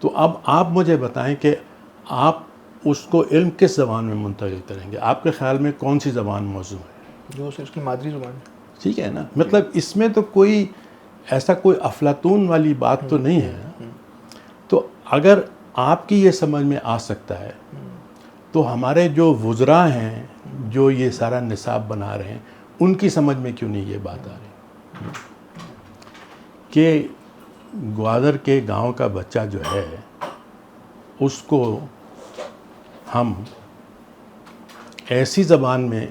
تو اب آپ مجھے بتائیں کہ آپ اس کو علم کس زبان میں منتقل کریں گے؟ آپ کے خیال میں کون سی زبان موزوں ہے؟ جو اس کی مادری زبان ہے. ٹھیک ہے نا، مطلب اس میں تو کوئی ایسا کوئی افلاطون والی بات تو نہیں ہے. تو اگر آپ کی یہ سمجھ میں آ سکتا ہے تو ہمارے جو وزراء ہیں جو یہ سارا نصاب بنا رہے ہیں ان کی سمجھ میں کیوں نہیں یہ بات آ رہی کہ گوادر کے گاؤں کا بچہ جو ہے اس کو ہم ایسی زبان میں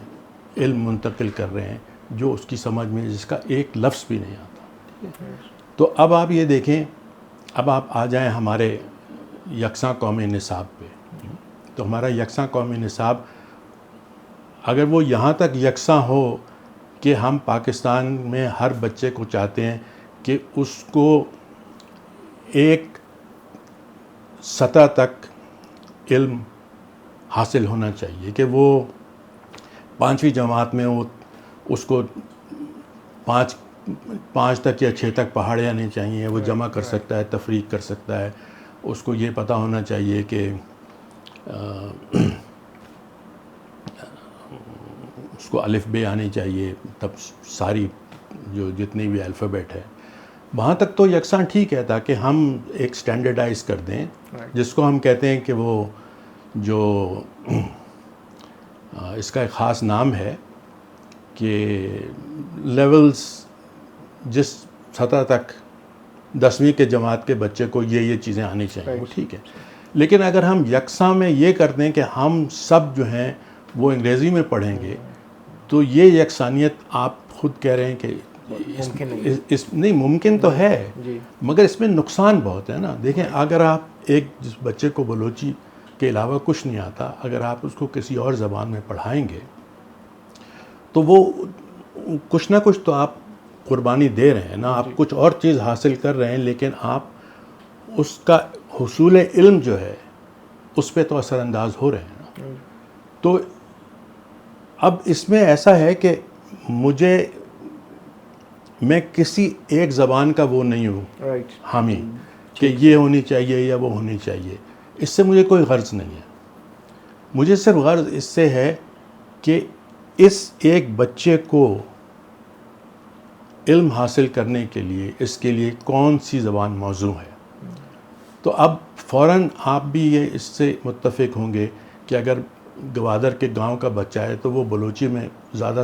علم منتقل کر رہے ہیں جو اس کی سمجھ میں جس کا ایک لفظ بھی نہیں آتا. تو اب آپ یہ دیکھیں، اب آپ آ جائیں ہمارے یکساں قومی نصاب پہ. تو ہمارا یکساں قومی نصاب اگر وہ یہاں تک یکساں ہو کہ ہم پاکستان میں ہر بچے کو چاہتے ہیں کہ اس کو ایک سطح تک علم حاصل ہونا چاہیے، کہ وہ 5ویں جماعت میں وہ اس کو 5 تک یا 6 تک پہاڑیاں نہیں چاہیے، وہ جمع کر سکتا ہے، تفریق کر سکتا ہے. اس کو یہ پتہ ہونا چاہیے کہ اس کو الف بے آنی چاہیے، تب ساری جو جتنی بھی الفابیٹ ہے وہاں تک تو یکساں ٹھیک ہے، تاکہ ہم ایک سٹینڈرڈائز کر دیں جس کو ہم کہتے ہیں کہ وہ جو اس کا ایک خاص نام ہے کہ لیولز جس سطح تک 10ویں کے جماعت کے بچے کو یہ چیزیں آنی چاہیے، وہ ٹھیک ہے. لیکن اگر ہم یکساں میں یہ کر دیں کہ ہم سب جو ہیں وہ انگریزی میں پڑھیں گے تو یہ یکسانیت آپ خود کہہ رہے ہیں کہ نہیں ممکن تو ہے، مگر اس میں نقصان بہت ہے نا. دیکھیں اگر آپ ایک جس بچے کو بلوچی کے علاوہ کچھ نہیں آتا، اگر آپ اس کو کسی اور زبان میں پڑھائیں گے تو وہ کچھ نہ کچھ تو آپ قربانی دے رہے ہیں نا، آپ کچھ اور چیز حاصل کر رہے ہیں، لیکن آپ اس کا حصول علم جو ہے اس پہ تو اثر انداز ہو رہے ہیں نا. تو اب اس میں ایسا ہے کہ میں کسی ایک زبان کا وہ نہیں ہوں حامی کہ یہ ہونی چاہیے یا وہ ہونی چاہیے. اس سے مجھے کوئی غرض نہیں ہے. مجھے صرف غرض اس سے ہے کہ اس ایک بچے کو علم حاصل کرنے کے لیے اس کے لیے کون سی زبان موزوں ہے. تو اب فوراً آپ بھی یہ اس سے متفق ہوں گے کہ اگر گوادر کے گاؤں کا بچہ ہے تو وہ بلوچی میں زیادہ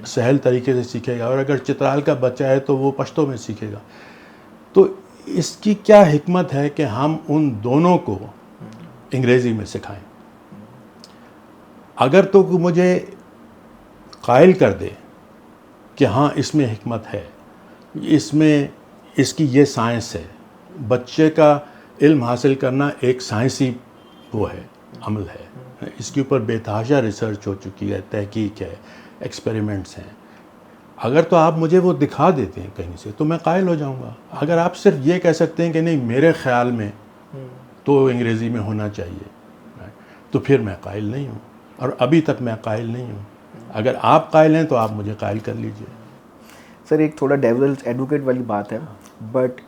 سہل طریقے سے سیکھے گا، اور اگر چترال کا بچہ ہے تو وہ پشتو میں سیکھے گا. تو اس کی کیا حکمت ہے کہ ہم ان دونوں کو انگریزی میں سکھائیں؟ اگر تو مجھے قائل کر دے کہ ہاں اس میں حکمت ہے، اس کی یہ سائنس ہے، بچے کا علم حاصل کرنا ایک سائنسی وہ ہے، عمل ہے، اس کے اوپر بے تحاشا ریسرچ ہو چکی ہے، تحقیق ہے، ایکسپیریمنٹس ہیں. اگر تو آپ مجھے وہ دکھا دیتے ہیں کہیں سے تو میں قائل ہو جاؤں گا. اگر آپ صرف یہ کہہ سکتے ہیں کہ نہیں میرے خیال میں تو انگریزی میں ہونا چاہیے، تو پھر میں قائل نہیں ہوں، اور ابھی تک میں قائل نہیں ہوں. اگر آپ قائل ہیں تو آپ مجھے قائل کر لیجئے. سر ایک تھوڑا ڈیولز ایڈوکیٹ والی بات ہے، بٹ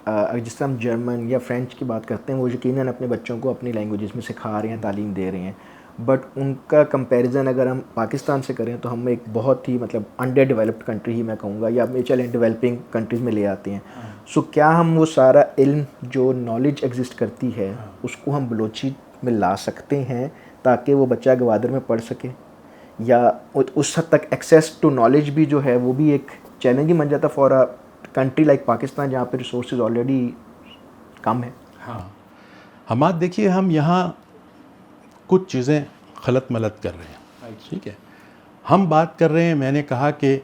جس طرح ہم جرمن یا فرینچ کی بات کرتے ہیں وہ یقیناً اپنے بچوں کو اپنی لینگویجز میں سکھا رہے ہیں، تعلیم دے رہے ہیں، بٹ ان کا کمپیریزن اگر ہم پاکستان سے کریں تو ہم ایک بہت ہی مطلب انڈر ڈیولپڈ کنٹری ہی میں کہوں گا، یا چلیں ڈیولپنگ کنٹریز میں لے آتے ہیں. سو کیا ہم وہ سارا علم جو نالج ایگزسٹ کرتی ہے اس کو ہم بلوچی میں لا سکتے ہیں تاکہ وہ بچہ گوادر میں پڑھ سکے، یا اس حد تک ایکسیس ٹو نالج بھی جو ہے وہ بھی ایک چیلنج ہی بن جاتا for a country like Pakistan جہاں پہ ریسورسز آلریڈی کم ہیں؟ ہاں حماد دیکھیے، ہم یہاں کچھ چیزیں خلط ملط کر رہے ہیں. ٹھیک ہے، ہم بات کر رہے ہیں، میں نے کہا کہ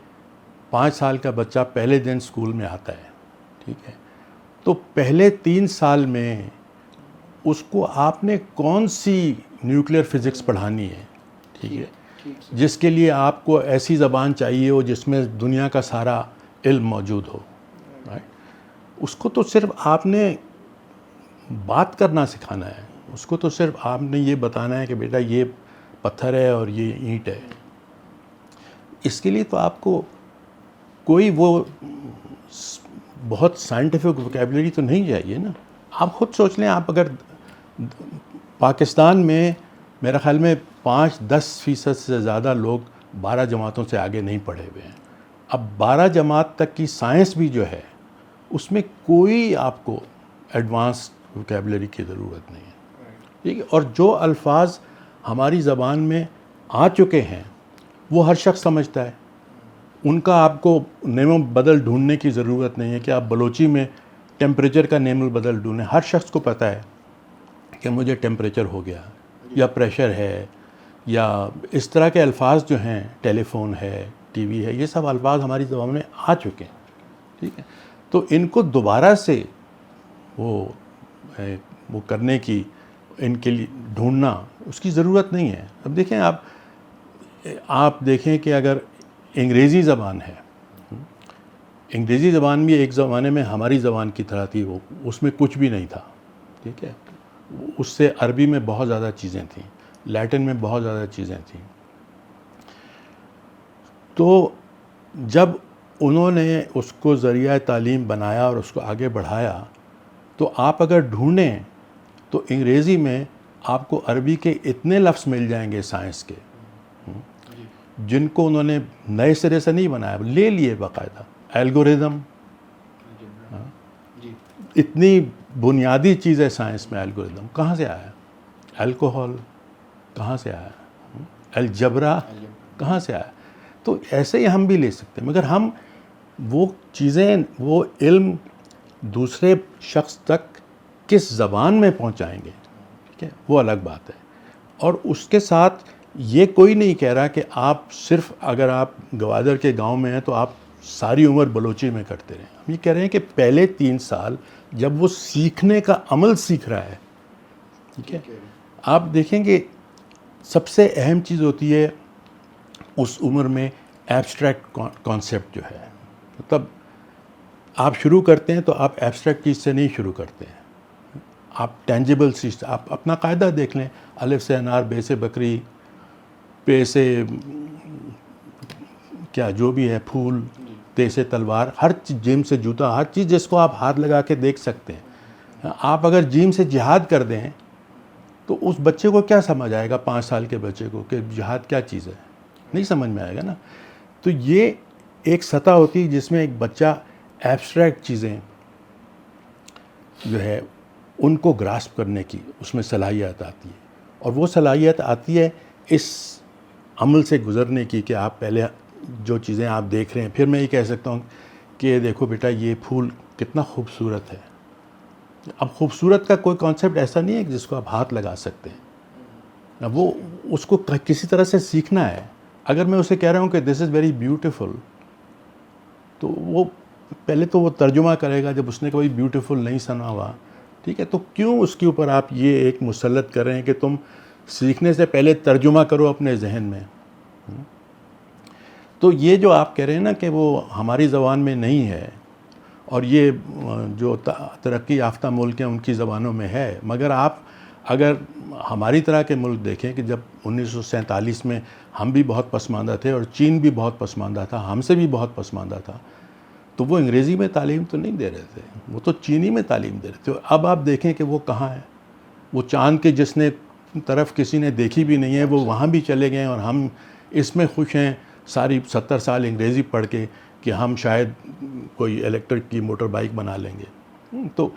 5 سال کا بچہ پہلے دن اسکول میں آتا ہے. ٹھیک ہے، تو پہلے 3 سال میں اس کو آپ نے کون سی نیوکلیئر فزکس پڑھانی ہے؟ ٹھیک ہے، جس کے لیے آپ کو ایسی زبان چاہیے ہو جس میں دنیا کا سارا علم موجود ہو. اس کو تو صرف آپ نے بات کرنا سکھانا ہے، اس کو تو صرف آپ نے یہ بتانا ہے کہ بیٹا یہ پتھر ہے اور یہ اینٹ ہے. اس کے لیے تو آپ کو کوئی وہ بہت سائنٹیفک ووکیبلری تو نہیں چاہیے نا. آپ خود سوچ لیں, آپ اگر پاکستان میں میرا خیال میں 5-10% سے زیادہ لوگ 12 جماعتوں سے آگے نہیں پڑھے ہوئے ہیں. اب 12 جماعت تک کی سائنس بھی جو ہے اس میں کوئی آپ کو ایڈوانس ووکیبلری کی ضرورت نہیں ہے, ٹھیک ہے. اور جو الفاظ ہماری زبان میں آ چکے ہیں وہ ہر شخص سمجھتا ہے, ان کا آپ کو نیم البدل ڈھونڈنے کی ضرورت نہیں ہے کہ آپ بلوچی میں ٹیمپریچر کا نیم البدل ڈھونڈیں. ہر شخص کو پتہ ہے کہ مجھے ٹیمپریچر ہو گیا یا پریشر ہے, یا اس طرح کے الفاظ جو ہیں, ٹیلی فون ہے, ٹی وی ہے, یہ سب الفاظ ہماری زبان میں آ چکے ہیں, ٹھیک ہے. تو ان کو دوبارہ سے وہ کرنے کی, ان کے لیے ڈھونڈنا اس کی ضرورت نہیں ہے. اب دیکھیں آپ دیکھیں کہ اگر انگریزی زبان ہے, انگریزی زبان بھی ایک زمانے میں ہماری زبان کی طرح تھی, وہ اس میں کچھ بھی نہیں تھا, ٹھیک ہے. اس سے عربی میں بہت زیادہ چیزیں تھیں, لیٹن میں بہت زیادہ چیزیں تھیں. تو جب انہوں نے اس کو ذریعہ تعلیم بنایا اور اس کو آگے بڑھایا, تو آپ اگر ڈھونڈیں تو انگریزی میں آپ کو عربی کے اتنے لفظ مل جائیں گے سائنس کے, جن کو انہوں نے نئے سرے سے نہیں بنایا, لے لیے باقاعدہ. الگوریدم, اتنی بنیادی چیز ہے سائنس میں. الگوریدم کہاں سے آیا؟ الکوہول کہاں سے آیا؟ الجبرا کہاں سے آیا؟ تو ایسے ہی ہم بھی لے سکتے ہیں, مگر ہم وہ چیزیں, وہ علم دوسرے شخص تک کس زبان میں پہنچائیں گے, ٹھیک ہے, وہ الگ بات ہے. اور اس کے ساتھ یہ کوئی نہیں کہہ رہا کہ آپ صرف اگر آپ گوادر کے گاؤں میں ہیں تو آپ ساری عمر بلوچی میں کرتے رہیں. ہم یہ کہہ رہے ہیں کہ پہلے 3 سال جب وہ سیکھنے کا عمل سیکھ رہا ہے, ٹھیک ہے, آپ دیکھیں گے سب سے اہم چیز ہوتی ہے اس عمر میں ایبسٹریکٹ کانسیپٹ جو ہے. مطلب آپ شروع کرتے ہیں تو آپ ایبسٹریکٹ چیز سے نہیں شروع کرتے ہیں, آپ ٹینجیبل چیز, آپ اپنا قاعدہ دیکھ لیں, الف سے انار, بے سے بکری, پے سے کیا جو بھی ہے پھول, تے سے تلوار, ہر چیز, جیم سے جوتا, ہر چیز جس کو آپ ہاتھ لگا کے دیکھ سکتے ہیں. آپ اگر جیم سے جہاد کر دیں تو اس بچے کو کیا سمجھ آئے گا, 5 سال کے بچے کو, کہ جہاد کیا چیز ہے, نہیں سمجھ میں آئے گا نا. تو یہ ایک سطح ہوتی ہے جس میں ایک بچہ ایبسٹریکٹ چیزیں جو ہے ان کو گراسپ کرنے کی اس میں صلاحیت آتی ہے. اور وہ صلاحیت آتی ہے اس عمل سے گزرنے کی کہ آپ پہلے جو چیزیں آپ دیکھ رہے ہیں, پھر میں یہ کہہ سکتا ہوں کہ دیکھو بیٹا یہ پھول کتنا خوبصورت ہے. اب خوبصورت کا کوئی کانسیپٹ ایسا نہیں ہے جس کو آپ ہاتھ لگا سکتے ہیں, اب وہ اس کو کسی طرح سے سیکھنا ہے. اگر میں اسے کہہ رہا ہوں کہ دس از ویری بیوٹیفل, تو وہ پہلے تو وہ ترجمہ کرے گا جب اس نے کوئی بیوٹیفل نہیں سنا ہوا, ٹھیک ہے. تو کیوں اس کے اوپر آپ یہ ایک مسلط کر رہے ہیں کہ تم سیکھنے سے پہلے ترجمہ کرو اپنے ذہن میں. تو یہ جو آپ کہہ رہے ہیں نا کہ وہ ہماری زبان میں نہیں ہے, اور یہ جو ترقی یافتہ ملک ہیں ان کی زبانوں میں ہے, مگر آپ اگر ہماری طرح کے ملک دیکھیں کہ جب 1947 میں ہم بھی بہت پسماندہ تھے اور چین بھی بہت پسماندہ تھا, ہم سے بھی بہت پسماندہ تھا, تو وہ انگریزی میں تعلیم تو نہیں دے رہے تھے, وہ تو چینی میں تعلیم دے رہے تھے. اب آپ دیکھیں کہ وہ کہاں ہے, وہ چاند کے جس نے طرف کسی نے دیکھی بھی نہیں ہے وہ وہاں بھی چلے گئے, اور ہم اس میں خوش ہیں ساری 70 سال انگریزی پڑھ کے کہ ہم شاید کوئی الیکٹرک کی موٹر بائک بنا لیں گے. تو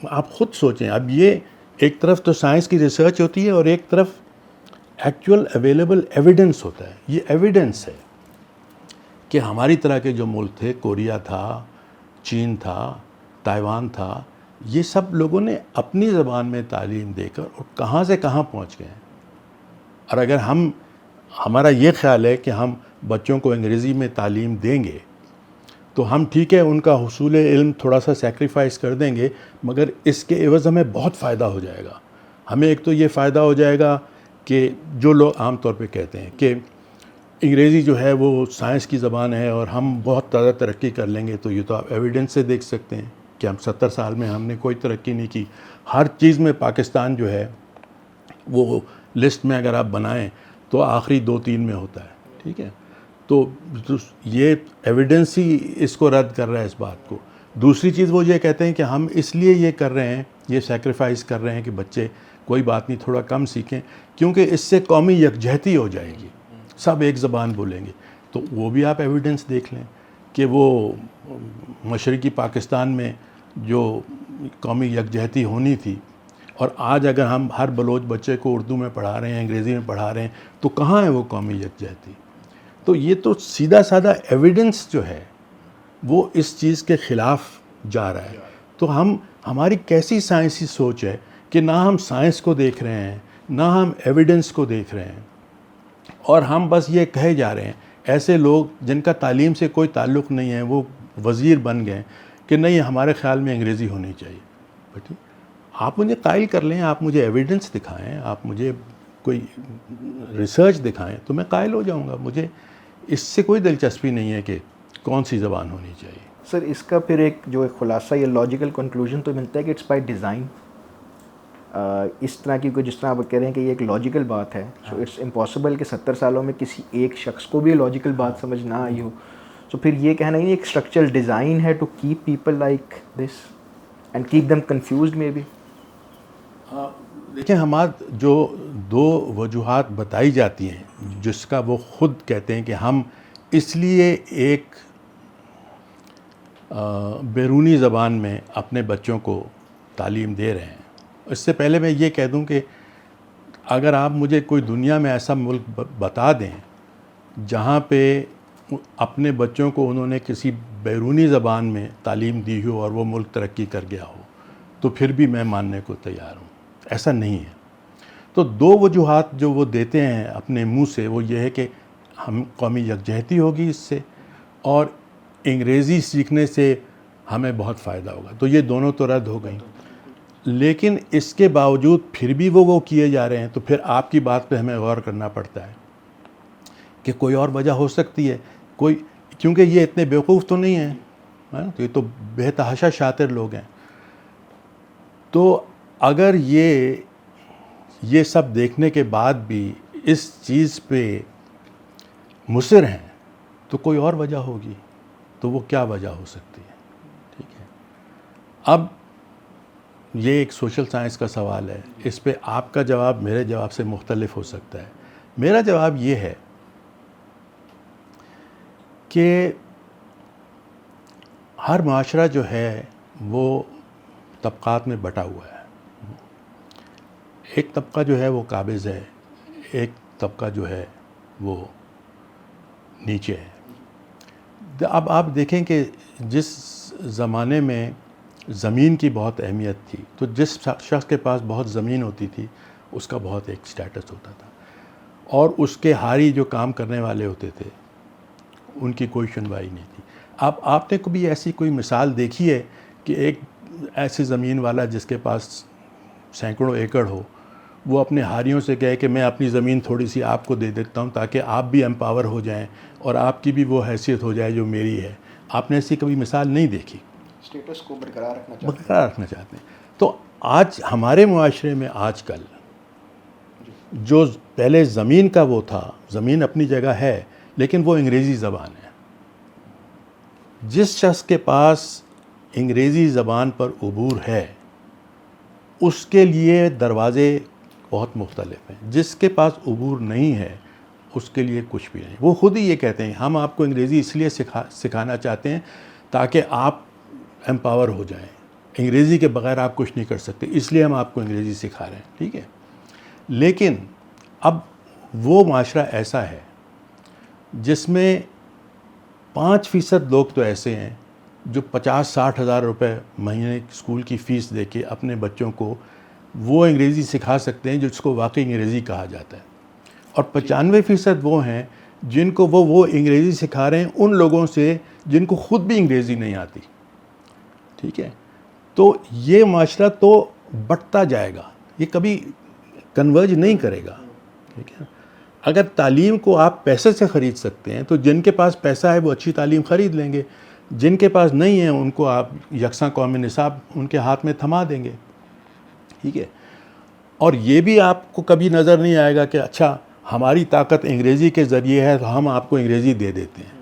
آپ خود سوچیں, اب یہ ایک طرف تو سائنس کی ریسرچ ہوتی ہے اور ایک طرف ایکچوئل اویلیبل ایویڈنس ہوتا ہے. یہ ایویڈنس ہے کہ ہماری طرح کے جو ملک تھے, کوریا تھا, چین تھا, تائیوان تھا, یہ سب لوگوں نے اپنی زبان میں تعلیم دے کر اور کہاں سے کہاں پہنچ گئے ہیں. اور اگر ہمارا یہ خیال ہے کہ ہم بچوں کو انگریزی میں تعلیم دیں گے تو ہم ٹھیک ہے ان کا حصول علم تھوڑا سا سیکریفائس کر دیں گے, مگر اس کے عوض ہمیں بہت فائدہ ہو جائے گا. ہمیں ایک تو یہ فائدہ ہو جائے گا کہ جو لوگ عام طور پہ کہتے ہیں کہ انگریزی جو ہے وہ سائنس کی زبان ہے اور ہم بہت زیادہ ترقی کر لیں گے, تو یہ تو آپ ایویڈنس سے دیکھ سکتے ہیں کہ ہم 70 سال میں ہم نے کوئی ترقی نہیں کی. ہر چیز میں پاکستان جو ہے وہ لسٹ میں اگر آپ بنائیں تو آخری 2-3 میں ہوتا ہے, ٹھیک ہے. تو یہ ایویڈنس ہی اس کو رد کر رہا ہے اس بات کو. دوسری چیز وہ یہ کہتے ہیں کہ ہم اس لیے یہ کر رہے ہیں یہ سیکریفائز کر رہے ہیں کہ بچے کوئی بات نہیں تھوڑا کم سیکھیں، کیونکہ اس سے قومی یکجہتی ہو جائے گی، سب ایک زبان بولیں گے. تو وہ بھی آپ ایویڈنس دیکھ لیں کہ وہ مشرقی پاکستان میں جو قومی یکجہتی ہونی تھی، اور آج اگر ہم ہر بلوچ بچے کو اردو میں پڑھا رہے ہیں، انگریزی میں پڑھا رہے ہیں، تو کہاں ہے وہ قومی یکجہتی؟ تو یہ تو سیدھا سادہ ایویڈنس جو ہے وہ اس چیز کے خلاف جا رہا ہے. تو ہماری کیسی سائنسی سوچ ہے کہ نہ ہم سائنس کو دیکھ رہے ہیں، نہ ہم ایویڈنس کو دیکھ رہے ہیں، اور ہم بس یہ کہے جا رہے ہیں. ایسے لوگ جن کا تعلیم سے کوئی تعلق نہیں ہے وہ وزیر بن گئے کہ نہیں ہمارے خیال میں انگریزی ہونی چاہیے. بیٹی آپ مجھے قائل کر لیں، آپ مجھے ایویڈنس دکھائیں، آپ مجھے کوئی ریسرچ دکھائیں تو میں قائل ہو جاؤں گا. مجھے اس سے کوئی دلچسپی نہیں ہے کہ کون سی زبان ہونی چاہیے. سر اس کا پھر ایک خلاصہ یا لاجیکل کنکلوژن تو ملتا ہے کہ اٹس بائی ڈیزائن. اس طرح کی جس طرح آپ کہہ رہے ہیں کہ یہ ایک لاجیکل بات ہے، سو اٹس امپاسبل کہ 70 سالوں میں کسی ایک شخص کو بھی لاجیکل بات سمجھ نہ آئی ہو. سو پھر یہ کہنا ہی ایک اسٹرکچرل ڈیزائن ہے to keep people like this and keep them confused may be. دیکھیں ہمارے جو دو وجوہات بتائی جاتی ہیں جس کا وہ خود کہتے ہیں کہ ہم اس لیے ایک بیرونی زبان میں اپنے بچوں کو تعلیم دے رہے ہیں. اس سے پہلے میں یہ کہہ دوں کہ اگر آپ مجھے کوئی دنیا میں ایسا ملک بتا دیں جہاں پہ اپنے بچوں کو انہوں نے کسی بیرونی زبان میں تعلیم دی ہو اور وہ ملک ترقی کر گیا ہو، تو پھر بھی میں ماننے کو تیار ہوں. ایسا نہیں ہے. تو دو وجوہات جو وہ دیتے ہیں اپنے منہ سے وہ یہ ہے کہ ہم قومی یکجہتی ہوگی اس سے، اور انگریزی سیکھنے سے ہمیں بہت فائدہ ہوگا. تو یہ دونوں تو رد ہو گئیں. لیکن اس کے باوجود پھر بھی وہ کیے جا رہے ہیں. تو پھر آپ کی بات پہ ہمیں غور کرنا پڑتا ہے کہ کوئی اور وجہ ہو سکتی ہے، کیونکہ یہ اتنے بیوقوف تو نہیں ہیں، تو یہ تو بے تحاشا شاطر لوگ ہیں. تو اگر یہ سب دیکھنے کے بعد بھی اس چیز پہ مصر ہیں تو کوئی اور وجہ ہوگی. تو وہ کیا وجہ ہو سکتی ہے؟ ٹھیک ہے. اب یہ ایک سوشل سائنس کا سوال ہے، اس پہ آپ کا جواب میرے جواب سے مختلف ہو سکتا ہے. میرا جواب یہ ہے کہ ہر معاشرہ جو ہے وہ طبقات میں بٹا ہوا ہے. ایک طبقہ جو ہے وہ قابض ہے، ایک طبقہ جو ہے وہ نیچے ہے. اب آپ دیکھیں کہ جس زمانے میں زمین کی بہت اہمیت تھی تو جس شخص کے پاس بہت زمین ہوتی تھی اس کا بہت ایک سٹیٹس ہوتا تھا، اور اس کے ہاری جو کام کرنے والے ہوتے تھے ان کی کوئی سنوائی نہیں تھی. اب آپ نے کبھی ایسی کوئی مثال دیکھی ہے کہ ایک ایسی زمین والا جس کے پاس سینکڑوں ایکڑ ہو وہ اپنے ہاریوں سے کہے کہ میں اپنی زمین تھوڑی سی آپ کو دے دیتا ہوں تاکہ آپ بھی امپاور ہو جائیں اور آپ کی بھی وہ حیثیت ہو جائے جو میری ہے؟ آپ نے ایسی کبھی مثال نہیں دیکھی. اسٹیٹس کو برقرار رکھنا چاہتے ہیں. تو آج ہمارے معاشرے میں آج کل جو پہلے زمین کا وہ تھا، زمین اپنی جگہ ہے لیکن وہ انگریزی زبان ہے. جس شخص کے پاس انگریزی زبان پر عبور ہے اس کے لیے دروازے بہت مختلف ہیں. جس کے پاس عبور نہیں ہے اس کے لیے کچھ بھی نہیں. وہ خود ہی یہ کہتے ہیں ہم آپ کو انگریزی اس لیے سکھانا چاہتے ہیں تاکہ آپ امپاور ہو جائیں. انگریزی کے بغیر آپ کچھ نہیں کر سکتے، اس لیے ہم آپ کو انگریزی سکھا رہے ہیں. ٹھیک ہے. لیکن اب وہ معاشرہ ایسا ہے جس میں 5% لوگ تو ایسے ہیں جو 50-60 ہزار روپے مہینے اسکول کی فیس دے کے اپنے بچوں کو وہ انگریزی سکھا سکتے ہیں جس کو واقعی انگریزی کہا جاتا ہے، اور 95% وہ ہیں جن کو وہ انگریزی سکھا رہے ہیں ان لوگوں سے جن کو خود بھی انگریزی نہیں آتی. ٹھیک ہے. تو یہ معاشرہ تو بٹتا جائے گا، یہ کبھی کنورج نہیں کرے گا. ٹھیک ہے. اگر تعلیم کو آپ پیسے سے خرید سکتے ہیں تو جن کے پاس پیسہ ہے وہ اچھی تعلیم خرید لیں گے، جن کے پاس نہیں ہے ان کو آپ یکساں قومی نصاب ان کے ہاتھ میں تھما دیں گے. ٹھیک ہے. اور یہ بھی آپ کو کبھی نظر نہیں آئے گا کہ اچھا ہماری طاقت انگریزی کے ذریعے ہے تو ہم آپ کو انگریزی دے دیتے ہیں.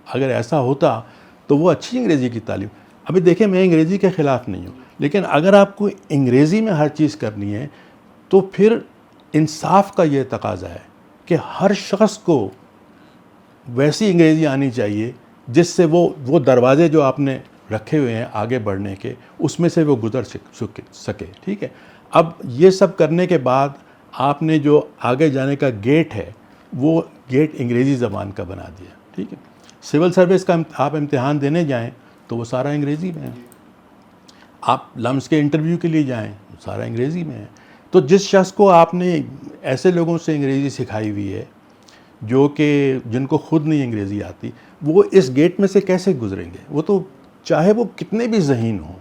اگر ایسا ہوتا تو وہ اچھی انگریزی کی تعلیم. ابھی دیکھیں میں انگریزی کے خلاف نہیں ہوں، لیکن اگر آپ کو انگریزی میں ہر چیز کرنی ہے تو پھر انصاف کا یہ تقاضا ہے کہ ہر شخص کو ویسی انگریزی آنی چاہیے جس سے وہ دروازے جو آپ نے رکھے ہوئے ہیں آگے بڑھنے کے، اس میں سے وہ گزر سکے. ٹھیک ہے. اب یہ سب کرنے کے بعد آپ نے جو آگے جانے کا گیٹ ہے وہ گیٹ انگریزی زبان کا بنا دیا. ٹھیک ہے. سول سروس کا آپ امتحان دینے جائیں تو وہ سارا انگریزی میں ہے. آپ لمس کے انٹرویو کے لیے جائیں وہ سارا انگریزی میں ہے. تو جس شخص کو آپ نے ایسے لوگوں سے انگریزی سکھائی ہوئی ہے جو کہ جن کو خود نہیں انگریزی آتی، وہ اس گیٹ میں سے کیسے گزریں گے؟ وہ تو چاہے وہ کتنے بھی ذہین ہوں،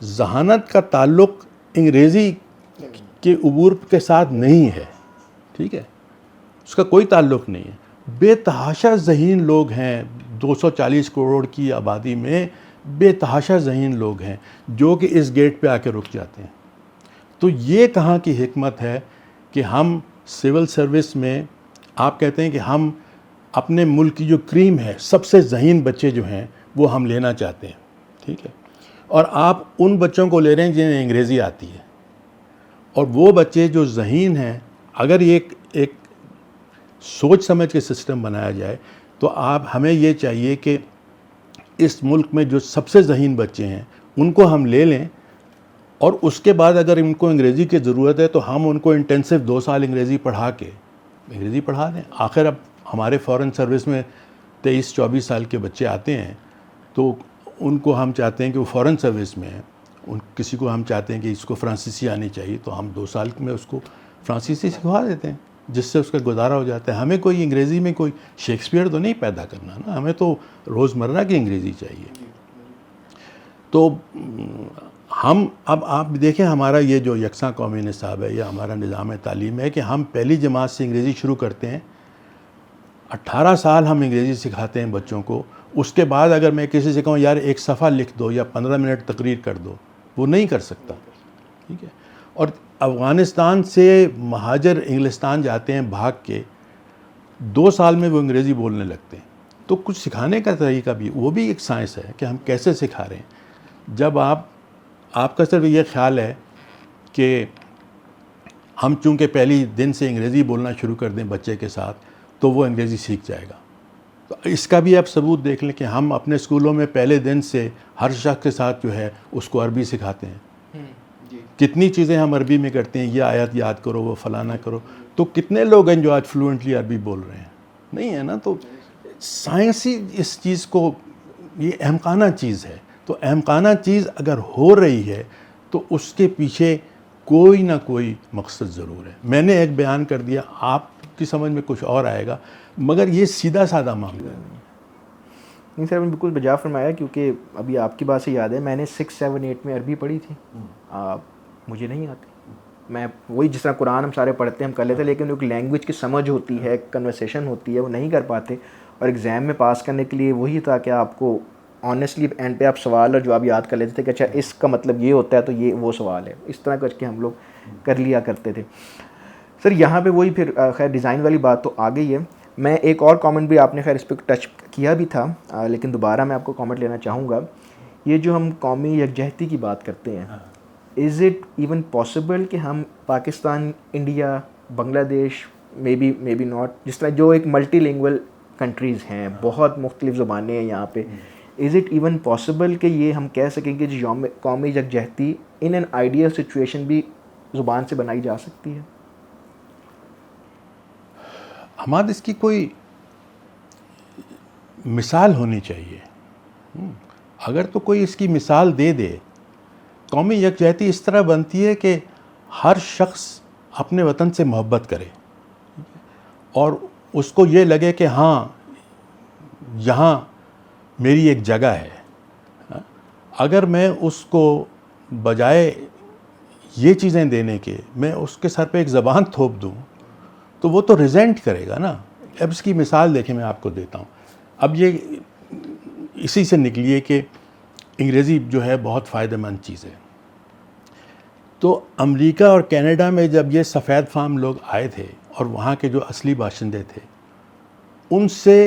ذہانت کا تعلق انگریزی کے عبور کے ساتھ نہیں ہے. ٹھیک ہے. اس کا کوئی تعلق نہیں ہے. بے تحاشا ذہین لوگ ہیں 240 کروڑ کی آبادی میں، بے تحاشا ذہین لوگ ہیں جو کہ اس گیٹ پہ آ کے رک جاتے ہیں. تو یہ کہاں کی حکمت ہے کہ ہم سول سروس میں آپ کہتے ہیں کہ ہم اپنے ملک کی جو کریم ہے، سب سے ذہین بچے جو ہیں وہ ہم لینا چاہتے ہیں. ٹھیک ہے. اور آپ ان بچوں کو لے رہے ہیں جنہیں انگریزی آتی ہے، اور وہ بچے جو ذہین ہیں، اگر یہ ایک سوچ سمجھ کے سسٹم بنایا جائے تو ہمیں یہ چاہیے کہ اس ملک میں جو سب سے ذہین بچے ہیں ان کو ہم لے لیں، اور اس کے بعد اگر ان کو انگریزی کی ضرورت ہے تو ہم ان کو انٹینسو 2 سال انگریزی پڑھا دیں. آخر اب ہمارے فورن سروس میں 23-24 سال کے بچے آتے ہیں تو ان کو ہم چاہتے ہیں کہ وہ فورن سروس میں ہیں. کسی کو ہم چاہتے ہیں کہ اس کو فرانسیسی آنی چاہیے تو ہم 2 سال میں اس کو فرانسیسی سکھوا دیتے ہیں جس سے اس کا گزارا ہو جاتا ہے. ہمیں کوئی انگریزی میں کوئی شیکسپیئر تو نہیں پیدا کرنا نا، ہمیں تو روزمرہ کی انگریزی چاہیے. تو ہم اب آپ دیکھیں ہمارا یہ جو یکساں قومی نصاب ہے یا ہمارا نظام تعلیم ہے کہ ہم پہلی جماعت سے انگریزی شروع کرتے ہیں. 18 سال ہم انگریزی سکھاتے ہیں بچوں کو. اس کے بعد اگر میں کسی سے کہوں یار ایک صفحہ لکھ دو یا 15 منٹ تقریر کر دو، وہ نہیں کر سکتا. ٹھیک ہے. اور افغانستان سے مہاجر انگلستان جاتے ہیں بھاگ کے، 2 سال میں وہ انگریزی بولنے لگتے ہیں. تو کچھ سکھانے کا طریقہ بھی وہ بھی ایک سائنس ہے کہ ہم کیسے سکھا رہے ہیں. جب آپ کا صرف یہ خیال ہے کہ ہم چونکہ پہلی دن سے انگریزی بولنا شروع کر دیں بچے کے ساتھ تو وہ انگریزی سیکھ جائے گا، تو اس کا بھی آپ ثبوت دیکھ لیں کہ ہم اپنے اسکولوں میں پہلے دن سے ہر شخص کے ساتھ جو ہے اس کو عربی سکھاتے ہیں. کتنی چیزیں ہم عربی میں کرتے ہیں، یہ آیت یاد کرو، وہ فلانا کرو. تو کتنے لوگ ہیں جو آج فلوئنٹلی عربی بول رہے ہیں؟ نہیں ہے نا. تو سائنسی اس چیز کو، یہ احمقانہ چیز ہے. تو احمقانہ چیز اگر ہو رہی ہے تو اس کے پیچھے کوئی نہ کوئی مقصد ضرور ہے. میں نے ایک بیان کر دیا، آپ کی سمجھ میں کچھ اور آئے گا، مگر یہ سیدھا سادہ معاملہ ہے. نہیں سر، بالکل بجا فرمایا. کیونکہ ابھی آپ کی بات سے یاد ہے میں نے 6, 7, 8 میں عربی پڑھی تھی. مجھے نہیں آتی. میں وہی جس طرح قرآن ہم سارے پڑھتے ہیں ہم کر لیتے ہیں، لیکن ایک لینگویج کی سمجھ ہوتی ہے، کنورسیشن ہوتی ہے، وہ نہیں کر پاتے. اور ایگزام میں پاس کرنے کے لیے وہی تھا کہ آپ کو آنیسٹلی اینڈ پہ آپ سوال اور جواب یاد کر لیتے تھے کہ اچھا اس کا مطلب یہ ہوتا ہے تو یہ وہ سوال ہے. اس طرح کر کے ہم لوگ کر لیا کرتے تھے. سر یہاں پہ وہی پھر خیر ڈیزائن والی بات تو آ گئی ہے. میں ایک اور کامنٹ بھی آپ نے خیر اس پہ ٹچ کیا بھی تھا، لیکن دوبارہ میں آپ کو کامنٹ لینا چاہوں گا. یہ جو ہم قومی یکجہتی کی بات کرتے ہیں، از اٹ ایون پاسبل کہ ہم پاکستان، انڈیا، بنگلہ دیش، مے بی ناٹ، جس طرح جو ایک ملٹی لینگول کنٹریز ہیں، بہت مختلف زبانیں ہیں یہاں پہ، از اٹ ایون پاسبل کہ یہ ہم کہہ سکیں کہ جو قومی یکجہتی ان این آئیڈیل سچویشن بھی زبان سے بنائی جا سکتی ہے؟ ہمارے اس کی کوئی مثال ہونی چاہیے. اگر تو کوئی اس کی مثال دے دے. قومی یکجہتی اس طرح بنتی ہے کہ ہر شخص اپنے وطن سے محبت کرے اور اس کو یہ لگے کہ ہاں یہاں میری ایک جگہ ہے. اگر میں اس کو بجائے یہ چیزیں دینے کے میں اس کے سر پہ ایک زبان تھوپ دوں تو وہ تو ریزینٹ کرے گا نا. اب اس کی مثال دیکھیں، میں آپ کو دیتا ہوں. اب یہ اسی سے نکلی ہے کہ انگریزی جو ہے بہت فائدہ مند چیز ہے. تو امریکہ اور کینیڈا میں جب یہ سفید فام لوگ آئے تھے اور وہاں کے جو اصلی باشندے تھے، ان سے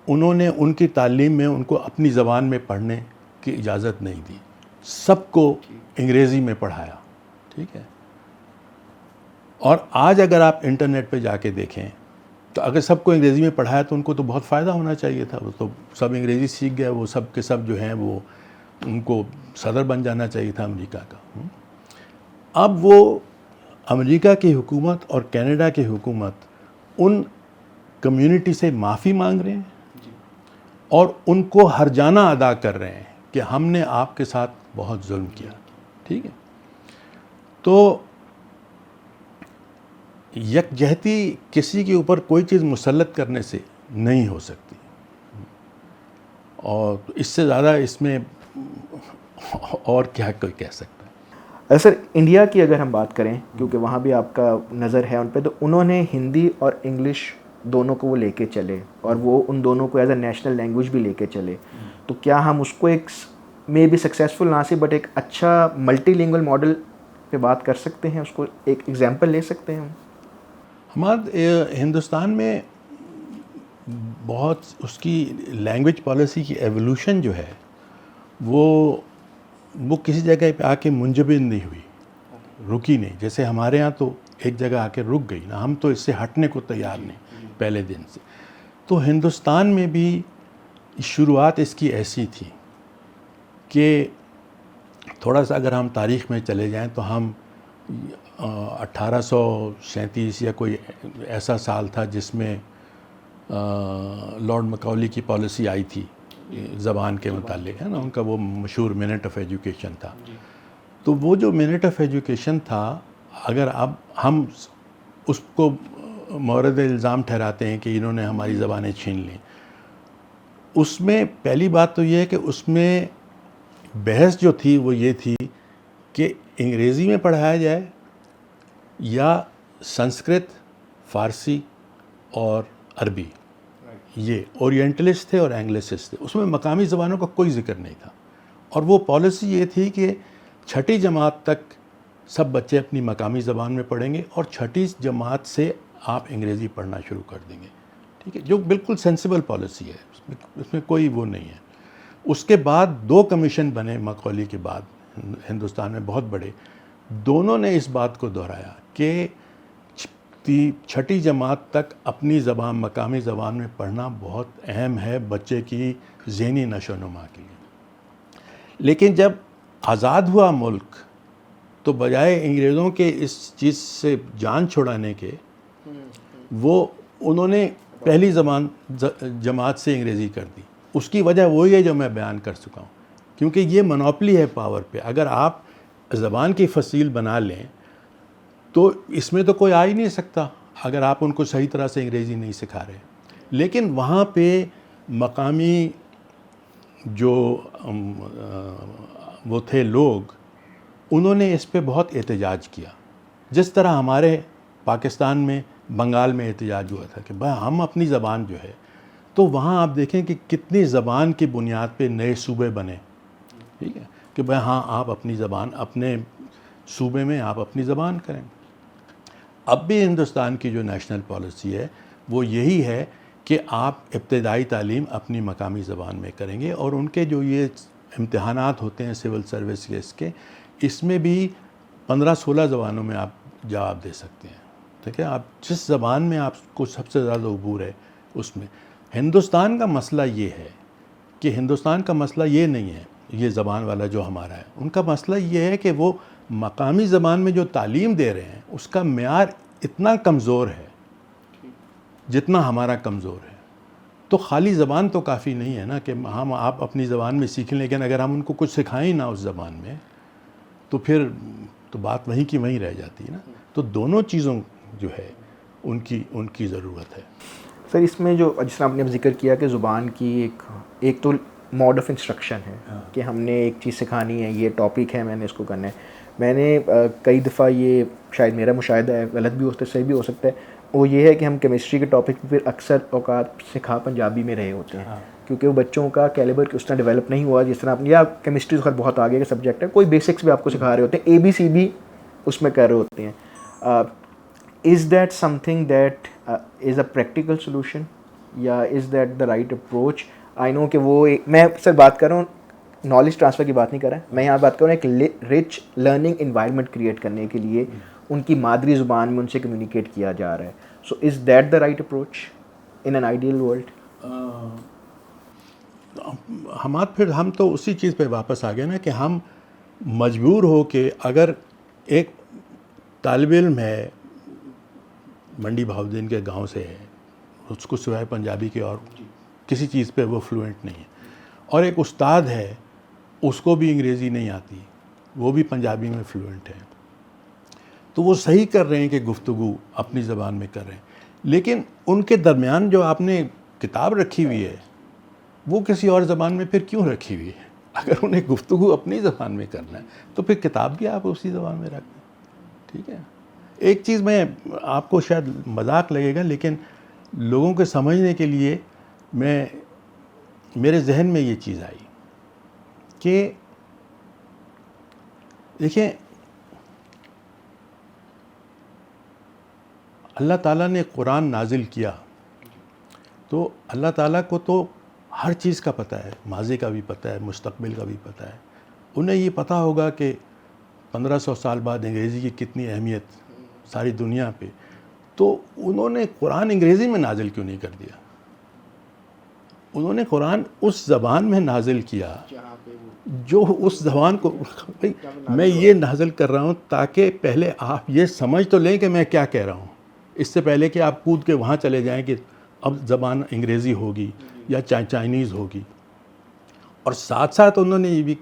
انہوں نے ان کی تعلیم میں ان کو اپنی زبان میں پڑھنے کی اجازت نہیں دی, سب کو انگریزی میں پڑھایا, ٹھیک ہے. اور آج اگر آپ انٹرنیٹ پہ جا کے دیکھیں تو اگر سب کو انگریزی میں پڑھایا تو ان کو تو بہت فائدہ ہونا چاہیے تھا, وہ تو سب انگریزی سیکھ گئے, وہ سب کے سب جو ہیں وہ ان کو صدر بن جانا چاہیے تھا امریکہ کا. اب وہ امریکہ کی حکومت اور کینیڈا کی حکومت ان کمیونٹی سے معافی مانگ رہے ہیں اور ان کو ہرجانہ ادا کر رہے ہیں کہ ہم نے آپ کے ساتھ بہت ظلم کیا, ٹھیک ہے. تو یکجہتی کسی کے اوپر کوئی چیز مسلط کرنے سے نہیں ہو سکتی, اور اس سے زیادہ اس میں اور کیا کوئی کہہ سکتا ہے. سر انڈیا کی اگر ہم بات کریں, کیونکہ وہاں بھی آپ کا نظر ہے ان پہ, تو انہوں نے ہندی اور انگلش دونوں کو وہ لے کے چلے اور وہ ان دونوں کو ایز اے نیشنل لینگویج بھی لے کے چلے. تو کیا ہم اس کو ایک میں بھی سکسیزفل نہ سی بٹ ایک اچھا ملٹی لینگویج ماڈل پہ بات کر سکتے ہیں, اس کو ایک ایگزامپل لے سکتے ہیں ہم؟ ہمارے ہندوستان میں بہت اس کی لینگویج پالیسی کی ایولیوشن جو ہے وہ کسی جگہ پہ آ کے منجمد نہیں ہوئی, رکی نہیں. جیسے ہمارے ہاں تو ایک جگہ آ کے رک گئی نا, ہم تو اس سے ہٹنے کو تیار نہیں پہلے دن سے. تو ہندوستان میں بھی شروعات اس کی ایسی تھی کہ تھوڑا سا اگر ہم تاریخ میں چلے جائیں تو ہم 1837 یا کوئی ایسا سال تھا جس میں لارڈ مکاولی کی پالیسی آئی تھی زبان کے متعلق, ہے نا, ان کا وہ مشہور منٹ آف ایجوکیشن تھا. تو وہ جو منٹ آف ایجوکیشن تھا, اگر اب ہم اس کو مورد الزام ٹھہراتے ہیں کہ انہوں نے ہماری زبانیں چھین لیں, اس میں پہلی بات تو یہ ہے کہ اس میں بحث جو تھی وہ یہ تھی کہ انگریزی میں پڑھایا جائے یا سنسکرت, فارسی اور عربی. یہ اورینٹلسٹ تھے اور اینگلسسٹ تھے, اس میں مقامی زبانوں کا کوئی ذکر نہیں تھا. اور وہ پالیسی یہ تھی کہ 6ٹھی جماعت تک سب بچے اپنی مقامی زبان میں پڑھیں گے اور 6ٹھی جماعت سے آپ انگریزی پڑھنا شروع کر دیں گے, ٹھیک ہے, جو بالکل سینسیبل پالیسی ہے, اس میں کوئی وہ نہیں ہے. اس کے بعد 2 کمیشن بنے مکاولی کے بعد ہندوستان میں بہت بڑے, دونوں نے اس بات کو دہرایا کہ 6ٹھی جماعت تک اپنی زبان مقامی زبان میں پڑھنا بہت اہم ہے بچے کی ذہنی نشو و نما کے لیے. لیکن جب آزاد ہوا ملک تو بجائے انگریزوں کے اس چیز سے جان چھڑانے کے, وہ انہوں نے پہلی جماعت سے انگریزی کر دی. اس کی وجہ وہی ہے جو میں بیان کر چکا ہوں, کیونکہ یہ منوپلی ہے پاور پہ. اگر آپ زبان کی فصیل بنا لیں تو اس میں تو کوئی آ ہی نہیں سکتا اگر آپ ان کو صحیح طرح سے انگریزی نہیں سکھا رہے. لیکن وہاں پہ مقامی جو وہ تھے لوگ, انہوں نے اس پہ بہت احتجاج کیا, جس طرح ہمارے پاکستان میں بنگال میں احتجاج ہوا تھا کہ بھائی ہم اپنی زبان جو ہے. تو وہاں آپ دیکھیں کہ کتنی زبان کی بنیاد پہ نئے صوبے بنے, ٹھیک ہے, کہ بھائی ہاں آپ اپنی زبان اپنے صوبے میں آپ اپنی زبان کریں. اب بھی ہندوستان کی جو نیشنل پالیسی ہے وہ یہی ہے کہ آپ ابتدائی تعلیم اپنی مقامی زبان میں کریں گے, اور ان کے جو یہ امتحانات ہوتے ہیں سول سروس کے, اس میں بھی 15-16 زبانوں میں آپ جواب دے سکتے ہیں, ٹھیک ہے. آپ جس زبان میں آپ کو سب سے زیادہ عبور ہے اس میں. ہندوستان کا مسئلہ یہ ہے کہ ہندوستان کا مسئلہ یہ نہیں ہے یہ زبان والا جو ہمارا ہے, ان کا مسئلہ یہ ہے کہ وہ مقامی زبان میں جو تعلیم دے رہے ہیں اس کا معیار اتنا کمزور ہے جتنا ہمارا کمزور ہے. تو خالی زبان تو کافی نہیں ہے نا کہ ہم آپ اپنی زبان میں سیکھیں, لیکن اگر ہم ان کو کچھ سکھائیں نہ اس زبان میں تو پھر تو بات وہیں کی وہیں رہ جاتی ہے نا. تو دونوں چیزوں جو ہے ان کی ضرورت ہے. سر اس میں جو جس طرح آپ نے ذکر کیا کہ زبان کی ایک تو موڈ آف انسٹرکشن ہے کہ ہم نے ایک چیز سکھانی ہے, یہ ٹاپک ہے, میں نے اس کو کرنا ہے. میں نے کئی دفعہ یہ شاید میرا مشاہدہ ہے, غلط بھی ہو سکتا ہے صحیح بھی ہو سکتا ہے, وہ یہ ہے کہ ہم کیمسٹری کے ٹاپک پہ پھر اکثر اوقات سکھا پنجابی میں رہے ہوتے ہیں, کیونکہ وہ بچوں کا کیلیبر اس طرح ڈیولپ نہیں ہوا جس طرح آپ, یا کیمسٹری تو خیر بہت آگے کا سبجیکٹ ہے, کوئی بیسکس بھی آپ کو سکھا رہے ہوتے ہیں, ABC بھی اس میں کر رہے ہوتے ہیں. Is that something that is a practical solution یا is that the right approach? I know کہ وہ میں سر بات کر رہا ہوں نالج ٹرانسفر کی بات نہیں کر رہا ہے، میں یہاں بات کر رہا ہوں ایک رچ لرننگ انوائرمنٹ کریٹ کرنے کے لیے ان کی مادری زبان میں ان سے کمیونیکیٹ کیا جا رہا ہے. So is that the right approach in an ideal world? ہم تو اسی چیز پہ واپس آ گئے نا کہ ہم مجبور ہو کے، اگر ایک طالب علم ہے منڈی بہاؤالدین کے گاؤں سے ہے، اس کو سوائے پنجابی کے اور کسی چیز پہ وہ فلوئنٹ نہیں ہے، اور ایک استاد ہے اس کو بھی انگریزی نہیں آتی، وہ بھی پنجابی میں فلوئنٹ ہے، تو وہ صحیح کر رہے ہیں کہ گفتگو اپنی زبان میں کر رہے ہیں، لیکن ان کے درمیان جو آپ نے کتاب رکھی ہوئی ہے وہ کسی اور زبان میں پھر کیوں رکھی ہوئی ہے؟ اگر انہیں گفتگو اپنی زبان میں کرنا ہے تو پھر کتاب بھی آپ اسی زبان میں رکھ دیں. ٹھیک ہے. ایک چیز میں آپ کو شاید مذاق لگے گا، لیکن لوگوں کے سمجھنے کے لیے میرے ذہن میں یہ چیز آئی کہ دیکھیں، اللہ تعالیٰ نے قرآن نازل کیا تو اللہ تعالیٰ کو تو ہر چیز کا پتہ ہے، ماضی کا بھی پتہ ہے، مستقبل کا بھی پتہ ہے. انہیں یہ پتہ ہوگا کہ 1500 سال بعد انگریزی کی کتنی اہمیت ساری دنیا پہ، تو انہوں نے قرآن انگریزی میں نازل کیوں نہیں کر دیا؟ انہوں نے قرآن اس زبان میں نازل کیا جو اس زبان کو، میں یہ نازل کر رہا ہوں تاکہ پہلے آپ یہ سمجھ تو لیں کہ میں کیا کہہ رہا ہوں، اس سے پہلے کہ آپ کود کے وہاں چلے جائیں کہ اب زبان انگریزی ہوگی یا چائنیز ہوگی. اور ساتھ ساتھ انہوں نے یہ بھی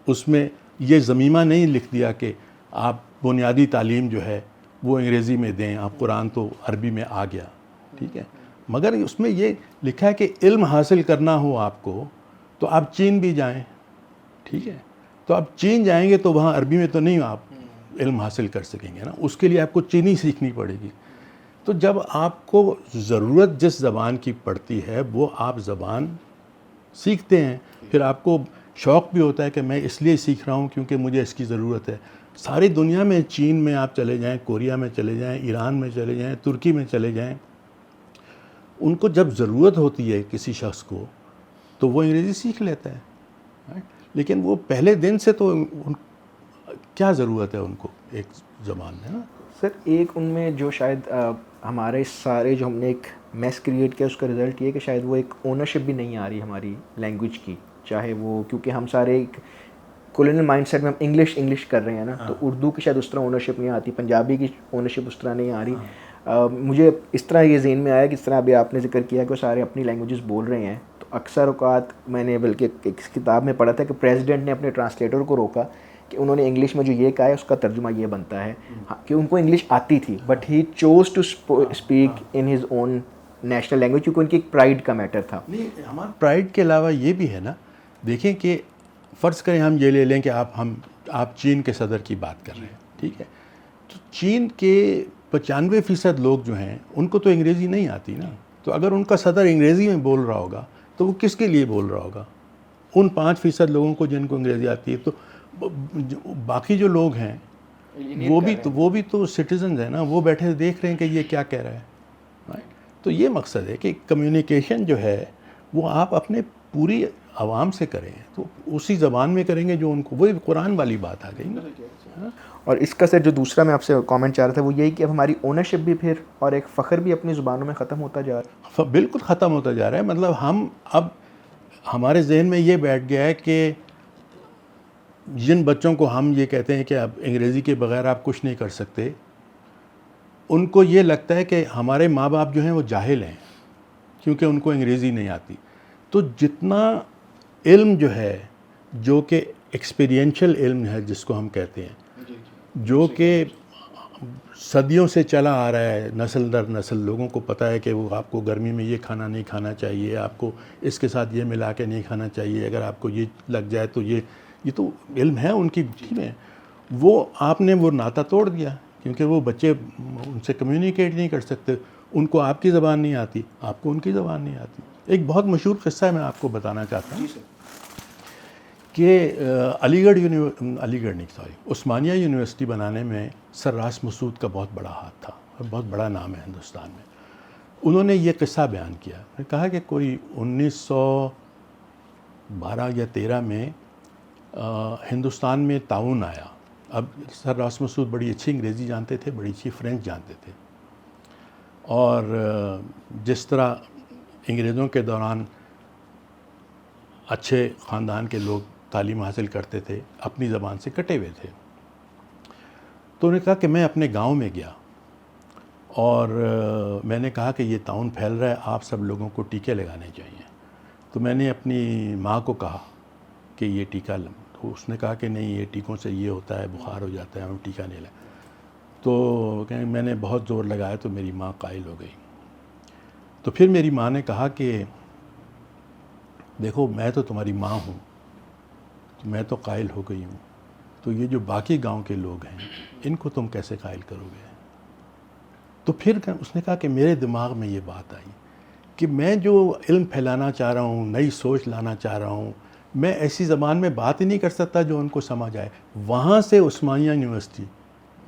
اس میں یہ ضمیمہ نہیں لکھ دیا کہ آپ بنیادی تعلیم جو ہے وہ انگریزی میں دیں، آپ قرآن تو عربی میں آ گیا. ٹھیک ہے. مگر اس میں یہ لکھا ہے کہ علم حاصل کرنا ہو آپ کو تو آپ چین بھی جائیں. ٹھیک ہے. تو آپ چین جائیں گے تو وہاں عربی میں تو نہیں آپ علم حاصل کر سکیں گے نا، اس کے لیے آپ کو چینی سیکھنی پڑے گی. تو جب آپ کو ضرورت جس زبان کی پڑتی ہے وہ آپ زبان سیکھتے ہیں، پھر آپ کو شوق بھی ہوتا ہے کہ میں اس لیے سیکھ رہا ہوں کیونکہ مجھے اس کی ضرورت ہے. ساری دنیا میں، چین میں آپ چلے جائیں، کوریا میں چلے جائیں، ایران میں چلے جائیں، ترکی میں چلے جائیں، ان کو جب ضرورت ہوتی ہے کسی شخص کو تو وہ انگریزی سیکھ لیتا ہے. لیکن وہ پہلے دن سے تو کیا ضرورت ہے ان کو ایک زبان میں نا. سر ایک ان میں جو شاید ہمارے سارے جو ہم نے ایک میس کریٹ کیا اس کا رزلٹ یہ کہ شاید وہ ایک اونرشپ بھی نہیں آ رہی ہماری لینگویج کی، چاہے وہ کیونکہ ہم سارے ایک کولونیل مائنڈ سیٹ میں ہم انگلش کر رہے ہیں نا، تو اردو کی شاید اس طرح اونرشپ نہیں آتی، پنجابی کی اونرشپ اس طرح نہیں آ رہی. مجھے اس طرح یہ ذہن میں آیا کہ اس طرح ابھی آپ نے ذکر کیا کہ وہ سارے اپنی لینگویجز بول رہے ہیں، تو اکثر اوقات میں نے بلکہ ایک کتاب میں پڑھا تھا کہ پریزیڈنٹ نے اپنے ٹرانسلیٹر کو روکا کہ انہوں نے انگلش میں جو یہ کہا ہے اس کا ترجمہ یہ بنتا ہے، کہ ان کو انگلش آتی تھی but he chose to speak in his own national language کیونکہ ان کی ایک پرائڈ کا میٹر تھا. نہیں، ہمارا پرائڈ کے علاوہ یہ بھی ہے نا، دیکھیں کہ فرض کریں ہم یہ لے لیں کہ آپ چین کے صدر کی بات کر رہے ہیں. ٹھیک ہے. تو چین کے 95% لوگ جو ہیں ان کو تو انگریزی نہیں آتی نا، تو اگر ان کا صدر انگریزی میں بول رہا ہوگا تو وہ کس کے لیے بول رہا ہوگا؟ ان 5% لوگوں کو جن کو انگریزی آتی ہے. تو باقی جو لوگ ہیں وہ بھی تو سٹیزنز ہیں نا، وہ بیٹھے دیکھ رہے ہیں کہ یہ کیا کہہ رہا ہے. تو یہ مقصد ہے کہ کمیونیکیشن جو ہے وہ آپ اپنے پوری عوام سے کریں، تو اسی زبان میں کریں گے جو ان کو، وہی قرآن والی بات آ گئی نا. اور اس کا سر جو دوسرا میں آپ سے کامنٹ چاہ رہا تھا وہ یہی کہ اب ہماری اونرشپ بھی پھر اور ایک فخر بھی اپنی زبانوں میں ختم ہوتا جا رہا ہے. بالکل ختم ہوتا جا رہا ہے. مطلب ہم اب ہمارے ذہن میں یہ بیٹھ گیا ہے کہ جن بچوں کو ہم یہ کہتے ہیں کہ اب انگریزی کے بغیر آپ کچھ نہیں کر سکتے، ان کو یہ لگتا ہے کہ ہمارے ماں باپ جو ہیں وہ جاہل ہیں کیونکہ ان کو انگریزی نہیں آتی. تو جتنا علم جو ہے، جو کہ ایکسپیرینشل علم ہے جس کو ہم کہتے ہیں، جو کہ صدیوں سے چلا آ رہا ہے، نسل در نسل لوگوں کو پتہ ہے کہ وہ آپ کو گرمی میں یہ کھانا نہیں کھانا چاہیے، آپ کو اس کے ساتھ یہ ملا کے نہیں کھانا چاہیے، اگر آپ کو یہ لگ جائے تو یہ تو علم ہے ان کی میں، وہ آپ نے وہ ناطہ توڑ دیا کیونکہ وہ بچے ان سے کمیونیکیٹ نہیں کر سکتے، ان کو آپ کی زبان نہیں آتی، آپ کو ان کی زبان نہیں آتی. ایک بہت مشہور قصہ ہے، میں آپ کو بتانا چاہتا ہوں کہ عثمانیہ یونیورسٹی بنانے میں سر راس مسعود کا بہت بڑا ہاتھ تھا اور بہت بڑا نام ہے ہندوستان میں. انہوں نے یہ قصہ بیان کیا، انہوں نے کہا کہ کوئی 1912 یا 13 میں ہندوستان میں تعاون آیا. اب سر راس مسعود بڑی اچھی انگریزی جانتے تھے, بڑی اچھی فرینچ جانتے تھے, اور جس طرح انگریزوں کے دوران اچھے خاندان کے لوگ تعلیم حاصل کرتے تھے, اپنی زبان سے کٹے ہوئے تھے. تو انہوں نے کہا کہ میں اپنے گاؤں میں گیا اور میں نے کہا کہ یہ تعاون پھیل رہا ہے, آپ سب لوگوں کو ٹیکے لگانے چاہیے. تو میں نے اپنی ماں کو کہا کہ یہ ٹیکہ تو اس نے کہا کہ نہیں, یہ ٹیکوں سے یہ ہوتا ہے, بخار ہو جاتا ہے, ہم ٹیکہ نہیں لیں. تو میں نے بہت زور لگایا تو میری ماں قائل ہو گئی. تو پھر میری ماں نے کہا کہ دیکھو میں تو تمہاری ماں ہوں, میں تو قائل ہو گئی ہوں, تو یہ جو باقی گاؤں کے لوگ ہیں ان کو تم کیسے قائل کرو گے؟ تو پھر اس نے کہا کہ میرے دماغ میں یہ بات آئی کہ میں جو علم پھیلانا چاہ رہا ہوں, نئی سوچ لانا چاہ رہا ہوں, میں ایسی زبان میں بات ہی نہیں کر سکتا جو ان کو سمجھ آئے. وہاں سے عثمانیہ یونیورسٹی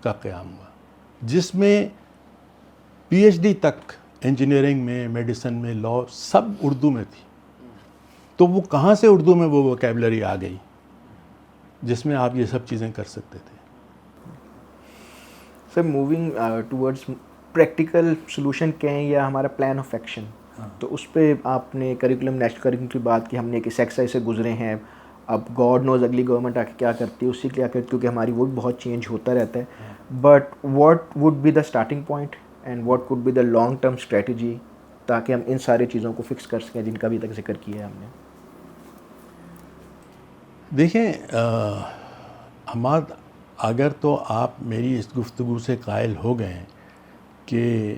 کا قیام ہوا جس میں پی ایچ ڈی تک انجینئرنگ میں, میڈیسن میں, لاء سب اردو میں تھی. تو وہ کہاں سے اردو میں وہ ووکیبلری آ گئی جس میں آپ یہ سب چیزیں کر سکتے تھے. سر موونگ ٹورڈز پریکٹیکل سلوشن کہیں یا ہمارا پلان آف ایکشن, تو اس پہ آپ نے کریکولم, نیشنل کریکولم کی بات کی, ہم نے ایک ایکسرسائز سے گزرے ہیں. اب گاڈ نوز اگلی گورنمنٹ آ کے کیا کرتی ہے, اسی کے کیا کرتی, کیونکہ ہماری وہ بھی بہت چینج ہوتا رہتا ہے. But what would be the starting point and what would be the long term strategy تاکہ ہم ان ساری چیزوں کو فکس کر سکیں جن کا ابھی تک ذکر کیا ہے ہم نے؟ دیکھیں حماد, اگر تو آپ میری اس گفتگو سے قائل ہو گئے کہ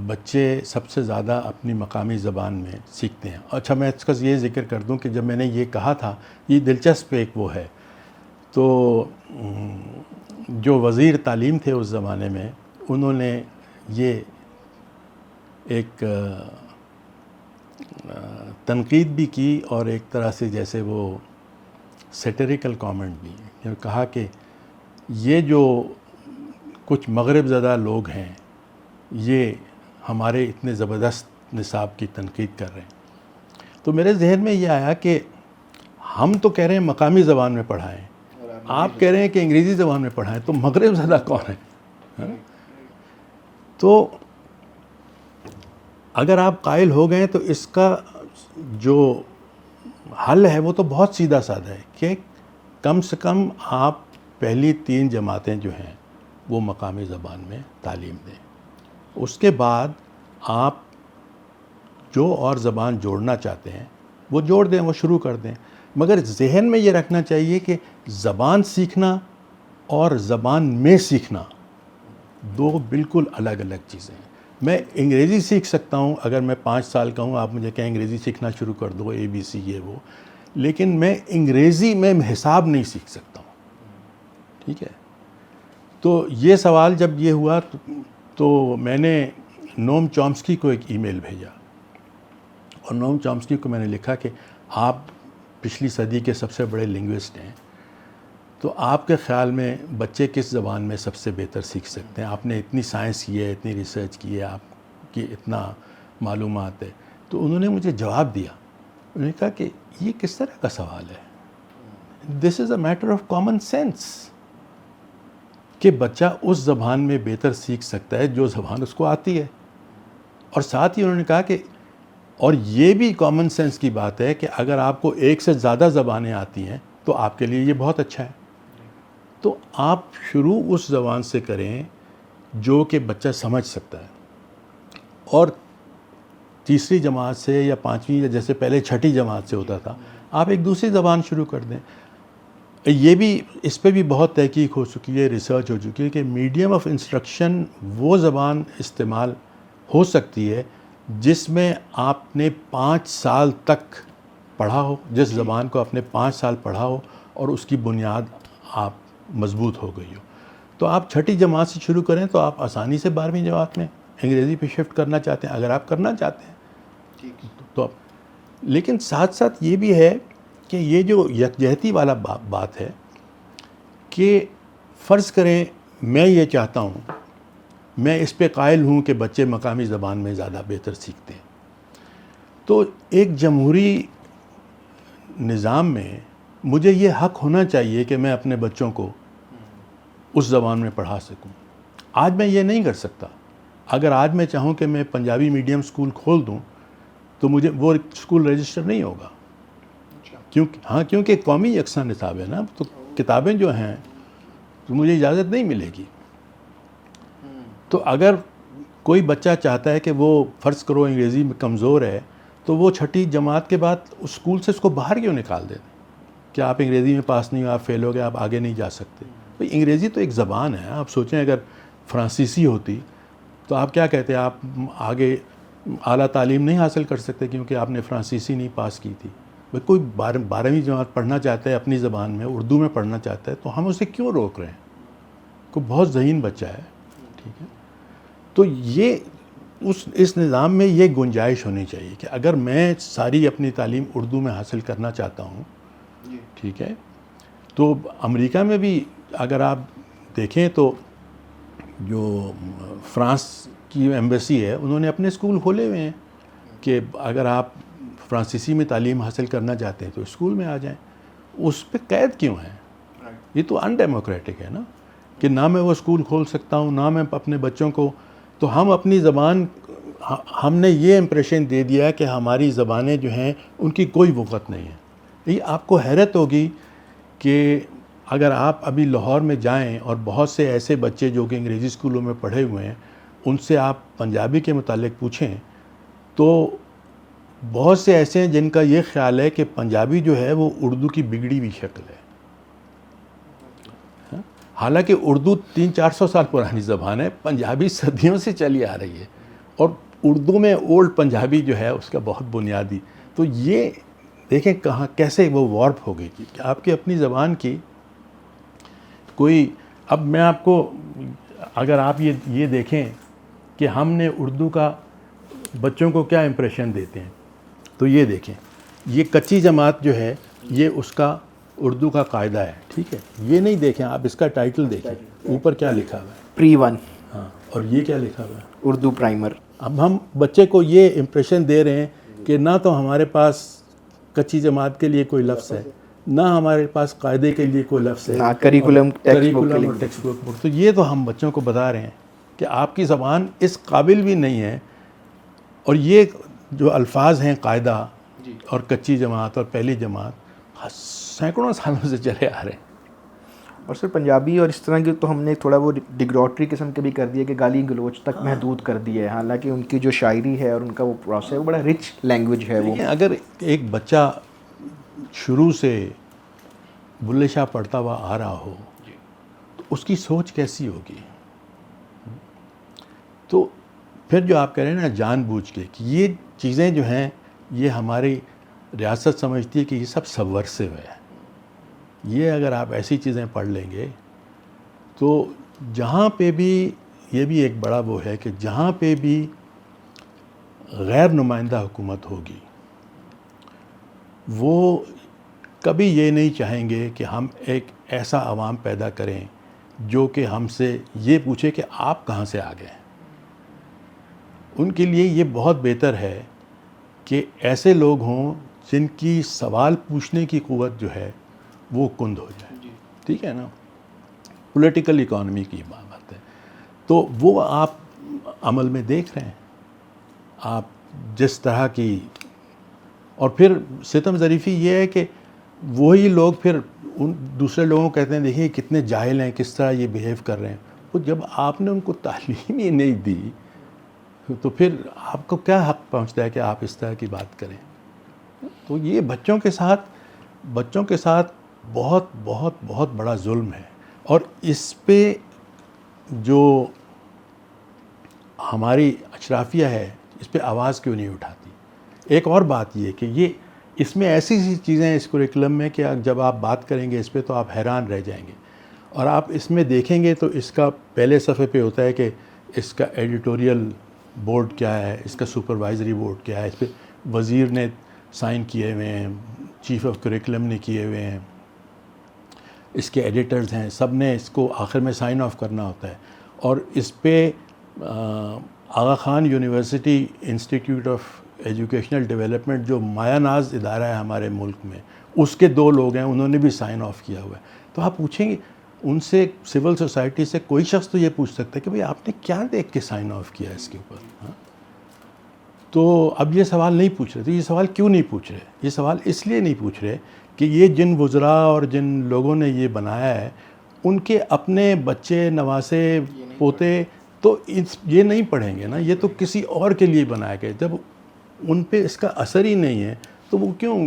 بچے سب سے زیادہ اپنی مقامی زبان میں سیکھتے ہیں. اچھا میں اس کا یہ ذکر کر دوں کہ جب میں نے یہ کہا تھا, یہ دلچسپ ایک وہ ہے, تو جو وزیر تعلیم تھے اس زمانے میں انہوں نے یہ ایک تنقید بھی کی اور ایک طرح سے جیسے وہ سیٹریکل کامنٹ بھی, کہا کہ یہ جو کچھ مغرب زدہ لوگ ہیں یہ ہمارے اتنے زبردست نصاب کی تنقید کر رہے ہیں. تو میرے ذہن میں یہ آیا کہ ہم تو کہہ رہے ہیں مقامی زبان میں پڑھائیں, آپ کہہ رہے ہیں کہ انگریزی زبان میں پڑھائیں, تو مغرب زدہ کون ہے؟ تو اگر آپ قائل ہو گئے تو اس کا جو حل ہے وہ تو بہت سیدھا سادہ ہے کہ کم سے کم آپ پہلی 3 جماعتیں جو ہیں وہ مقامی زبان میں تعلیم دیں. اس کے بعد آپ جو اور زبان جوڑنا چاہتے ہیں وہ جوڑ دیں, وہ شروع کر دیں. مگر ذہن میں یہ رکھنا چاہیے کہ زبان سیکھنا اور زبان میں سیکھنا 2 بالکل الگ الگ چیزیں ہیں. میں انگریزی سیکھ سکتا ہوں, اگر میں 5 سال کا ہوں, آپ مجھے کہیں انگریزی سیکھنا شروع کر دو, ABC یہ وہ, لیکن میں انگریزی میں حساب نہیں سیکھ سکتا ہوں. ٹھیک ہے, تو یہ سوال جب یہ ہوا تو میں نے نوم چومسکی کو ایک ای میل بھیجا, اور نوم چومسکی کو میں نے لکھا کہ آپ پچھلی صدی کے سب سے بڑے لنگوسٹ ہیں, تو آپ کے خیال میں بچے کس زبان میں سب سے بہتر سیکھ سکتے ہیں؟ آپ نے اتنی سائنس کی ہے, اتنی ریسرچ کی ہے, آپ کی اتنا معلومات ہے. تو انہوں نے مجھے جواب دیا, انہوں نے کہا کہ یہ کس طرح کا سوال ہے, this is a matter of common sense, کہ بچہ اس زبان میں بہتر سیکھ سکتا ہے جو زبان اس کو آتی ہے. اور ساتھ ہی انہوں نے کہا کہ اور یہ بھی کامن سینس کی بات ہے کہ اگر آپ کو 1 سے زیادہ زبانیں آتی ہیں تو آپ کے لیے یہ بہت اچھا ہے. تو آپ شروع اس زبان سے کریں جو کہ بچہ سمجھ سکتا ہے, اور تیسری جماعت سے یا 5ویں, یا جیسے پہلے 6ٹھی جماعت سے ہوتا تھا, آپ ایک دوسری زبان شروع کر دیں. یہ بھی اس پہ بھی بہت تحقیق ہو چکی ہے, ریسرچ ہو چکی ہے کہ میڈیم آف انسٹرکشن وہ زبان استعمال ہو سکتی ہے جس میں آپ نے 5 سال تک پڑھا ہو, جس زبان کو آپ نے 5 سال پڑھا ہو اور اس کی بنیاد آپ مضبوط ہو گئی ہو. تو آپ 6ٹھی جماعت سے شروع کریں تو آپ آسانی سے 12ویں جماعت میں انگریزی پہ شفٹ کرنا چاہتے ہیں, اگر آپ کرنا چاہتے ہیں تو. لیکن ساتھ ساتھ یہ بھی ہے کہ یہ جو یکجہتی والا بات ہے کہ فرض کریں میں یہ چاہتا ہوں, میں اس پہ قائل ہوں کہ بچے مقامی زبان میں زیادہ بہتر سیکھتے ہیں, تو ایک جمہوری نظام میں مجھے یہ حق ہونا چاہیے کہ میں اپنے بچوں کو اس زبان میں پڑھا سکوں. آج میں یہ نہیں کر سکتا. اگر آج میں چاہوں کہ میں پنجابی میڈیم اسکول کھول دوں تو مجھے وہ اسکول رجسٹر نہیں ہوگا. کیونکہ قومی یکساں نصاب ہے نا, تو کتابیں جو ہیں تو مجھے اجازت نہیں ملے گی. تو اگر کوئی بچہ چاہتا ہے کہ وہ فرض کرو انگریزی میں کمزور ہے تو وہ چھٹی جماعت کے بعد اس اسکول سے اس کو باہر کیوں نکال دیں کہ آپ انگریزی میں پاس نہیں ہو, آپ فیل ہو گئے, آپ آگے نہیں جا سکتے. بھئی انگریزی تو ایک زبان ہے. آپ سوچیں اگر فرانسیسی ہوتی تو آپ کیا کہتے ہیں, آپ آگے اعلیٰ تعلیم نہیں حاصل کر سکتے کیونکہ آپ نے فرانسیسی نہیں پاس کی تھی. بھئی کوئی 12ویں جماعت پڑھنا چاہتا ہے اپنی زبان میں, اردو میں پڑھنا چاہتا ہے, تو ہم اسے کیوں روک رہے ہیں؟ کوئی بہت ذہین بچہ ہے, ٹھیک ہے. تو یہ اس نظام میں یہ گنجائش ہونی چاہیے کہ اگر میں ساری اپنی تعلیم اردو میں حاصل کرنا چاہتا ہوں, ٹھیک ہے, تو امریکہ میں بھی اگر آپ دیکھیں تو جو فرانس کی ایمبیسی ہے انہوں نے اپنے اسکول کھولے ہوئے ہیں کہ اگر آپ فرانسیسی میں تعلیم حاصل کرنا چاہتے ہیں تو اسکول میں آ جائیں. اس پہ قید کیوں ہے؟ یہ تو ان ڈیموکریٹک ہے نا, کہ نہ میں وہ اسکول کھول سکتا ہوں نہ میں اپنے بچوں کو. تو ہم اپنی زبان, ہم نے یہ امپریشن دے دیا کہ ہماری زبانیں جو ہیں ان کی کوئی وقت نہیں ہے. یہ آپ کو حیرت ہوگی کہ اگر آپ ابھی لاہور میں جائیں اور بہت سے ایسے بچے جو کہ انگریزی اسکولوں میں پڑھے ہوئے ہیں ان سے آپ پنجابی کے متعلق پوچھیں تو بہت سے ایسے ہیں جن کا یہ خیال ہے کہ پنجابی جو ہے وہ اردو کی بگڑی ہوئی شکل ہے. حالانکہ اردو 300-400 سال پرانی زبان ہے, پنجابی صدیوں سے چلی آ رہی ہے, اور اردو میں اولڈ پنجابی جو ہے اس کا بہت بنیادی. تو یہ دیکھیں کہاں کیسے وہ وارپ ہو گئی کہ آپ کی اپنی زبان کی کوئی. اب میں آپ کو, اگر آپ یہ دیکھیں کہ ہم نے اردو کا بچوں کو کیا امپریشن دیتے ہیں, تو یہ دیکھیں, یہ کچی جماعت جو ہے یہ اس کا اردو کا قاعدہ ہے, ٹھیک ہے. یہ نہیں دیکھیں آپ, اس کا ٹائٹل دیکھیں, اوپر کیا لکھا ہوا ہے, Pre-1 ہاں, اور یہ کیا لکھا ہوا ہے, اردو پرائمر. اب ہم بچے کو یہ امپریشن دے رہے ہیں کہ نہ تو ہمارے پاس کچی جماعت کے لیے کوئی لفظ ہے, نہ ہمارے پاس قاعدے کے لیے کوئی لفظ ہے, کریکولم ٹیکسٹ بک. تو یہ تو ہم بچوں کو بتا رہے ہیں کہ آپ کی زبان اس قابل بھی نہیں ہے. اور یہ جو الفاظ ہیں قاعدہ اور کچی جماعت اور پہلی جماعت سینکڑوں سالوں سے چلے آ رہے ہیں. اور سر پنجابی اور اس طرح کی تو ہم نے تھوڑا وہ ڈگروٹری قسم کے بھی کر دیا کہ گالی گلوچ تک محدود کر دی ہے, حالانکہ ان کی جو شاعری ہے اور ان کا وہ پروسیس ہے وہ بڑا رچ لینگویج ہے. وہ اگر ایک بچہ شروع سے بلے شاہ پڑھتا ہوا آ رہا ہو تو اس کی سوچ کیسی ہوگی. تو پھر جو آپ کہہ رہے ہیں نا جان بوجھ کے کہ یہ چیزیں جو ہیں یہ ہماری ریاست سمجھتی ہے کہ یہ سب سبورسو ہے. یہ اگر آپ ایسی چیزیں پڑھ لیں گے تو جہاں پہ بھی, یہ بھی ایک بڑا وہ ہے کہ جہاں پہ بھی غیر نمائندہ حکومت ہوگی وہ کبھی یہ نہیں چاہیں گے کہ ہم ایک ایسا عوام پیدا کریں جو کہ ہم سے یہ پوچھے کہ آپ کہاں سے آ گئے. ان کے لیے یہ بہت بہتر ہے کہ ایسے لوگ ہوں جن کی سوال پوچھنے کی قوت جو ہے وہ کند ہو جائے, ٹھیک ہے نا. پولیٹیکل اکانومی کی بات ہے. تو وہ آپ عمل میں دیکھ رہے ہیں, آپ جس طرح کی. اور پھر ستم ظریفی یہ ہے کہ وہی لوگ پھر ان دوسرے لوگوں کو کہتے ہیں دیکھیں کتنے جاہل ہیں, کس طرح یہ بیہیو کر رہے ہیں. وہ جب آپ نے ان کو تعلیم ہی نہیں دی تو پھر آپ کو کیا حق پہنچتا ہے کہ آپ اس طرح کی بات کریں. تو یہ بچوں کے ساتھ بہت بہت بہت بڑا ظلم ہے. اور اس پہ جو ہماری اشرافیہ ہے اس پہ آواز کیوں نہیں اٹھاتی. ایک اور بات یہ کہ یہ اس میں ایسی سی چیزیں ہیں اس کریکولم میں کہ جب آپ بات کریں گے اس پہ تو آپ حیران رہ جائیں گے. اور آپ اس میں دیکھیں گے تو اس کا پہلے صفحے پہ ہوتا ہے کہ اس کا ایڈیٹوریل بورڈ کیا ہے, اس کا سپروائزری بورڈ کیا ہے, اس پہ وزیر نے سائن کیے ہوئے ہیں, چیف آف کریکولم نے کیے ہوئے ہیں, اس کے ایڈیٹرز ہیں, سب نے اس کو آخر میں سائن آف کرنا ہوتا ہے. اور اس پہ Aga Khan university institute of educational development جو مایہ ناز ادارہ ہے ہمارے ملک میں, اس کے 2 لوگ ہیں, انہوں نے بھی سائن آف کیا ہوا ہے. تو آپ پوچھیں گے ان سے, سول سوسائٹی سے کوئی شخص تو یہ پوچھ سکتا ہے کہ بھئی آپ نے کیا دیکھ کے سائن آف کیا اس کے اوپر. ہاں, تو اب یہ سوال نہیں پوچھ رہے. تو یہ سوال کیوں نہیں پوچھ رہے؟ یہ سوال اس لیے نہیں پوچھ رہے کہ یہ جن وزراء اور جن لوگوں نے یہ بنایا ہے ان کے اپنے بچے, نواسے, پوتے تو یہ نہیں پڑھیں گے نا. یہ تو کسی اور کے لیے بنایا گیا. جب ان پہ اس کا اثر ہی نہیں ہے تو وہ کیوں,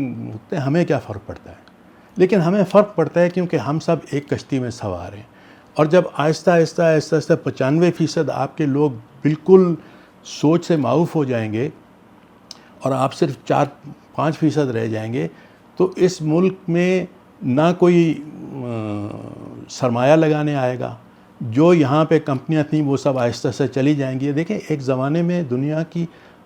ہمیں کیا فرق پڑتا ہے؟ لیکن ہمیں فرق پڑتا ہے کیونکہ ہم سب ایک کشتی میں سوار ہیں. اور جب آہستہ آہستہ آہستہ آہستہ 95% آپ کے لوگ بالکل سوچ سے معاف ہو جائیں گے اور آپ صرف 4-5% رہ جائیں گے, تو اس ملک میں نہ کوئی سرمایہ لگانے آئے گا. جو یہاں پہ کمپنیاں تھیں وہ سب آہستہ سے چلی جائیں گی. دیکھیں ایک زمانے میں دنیا کی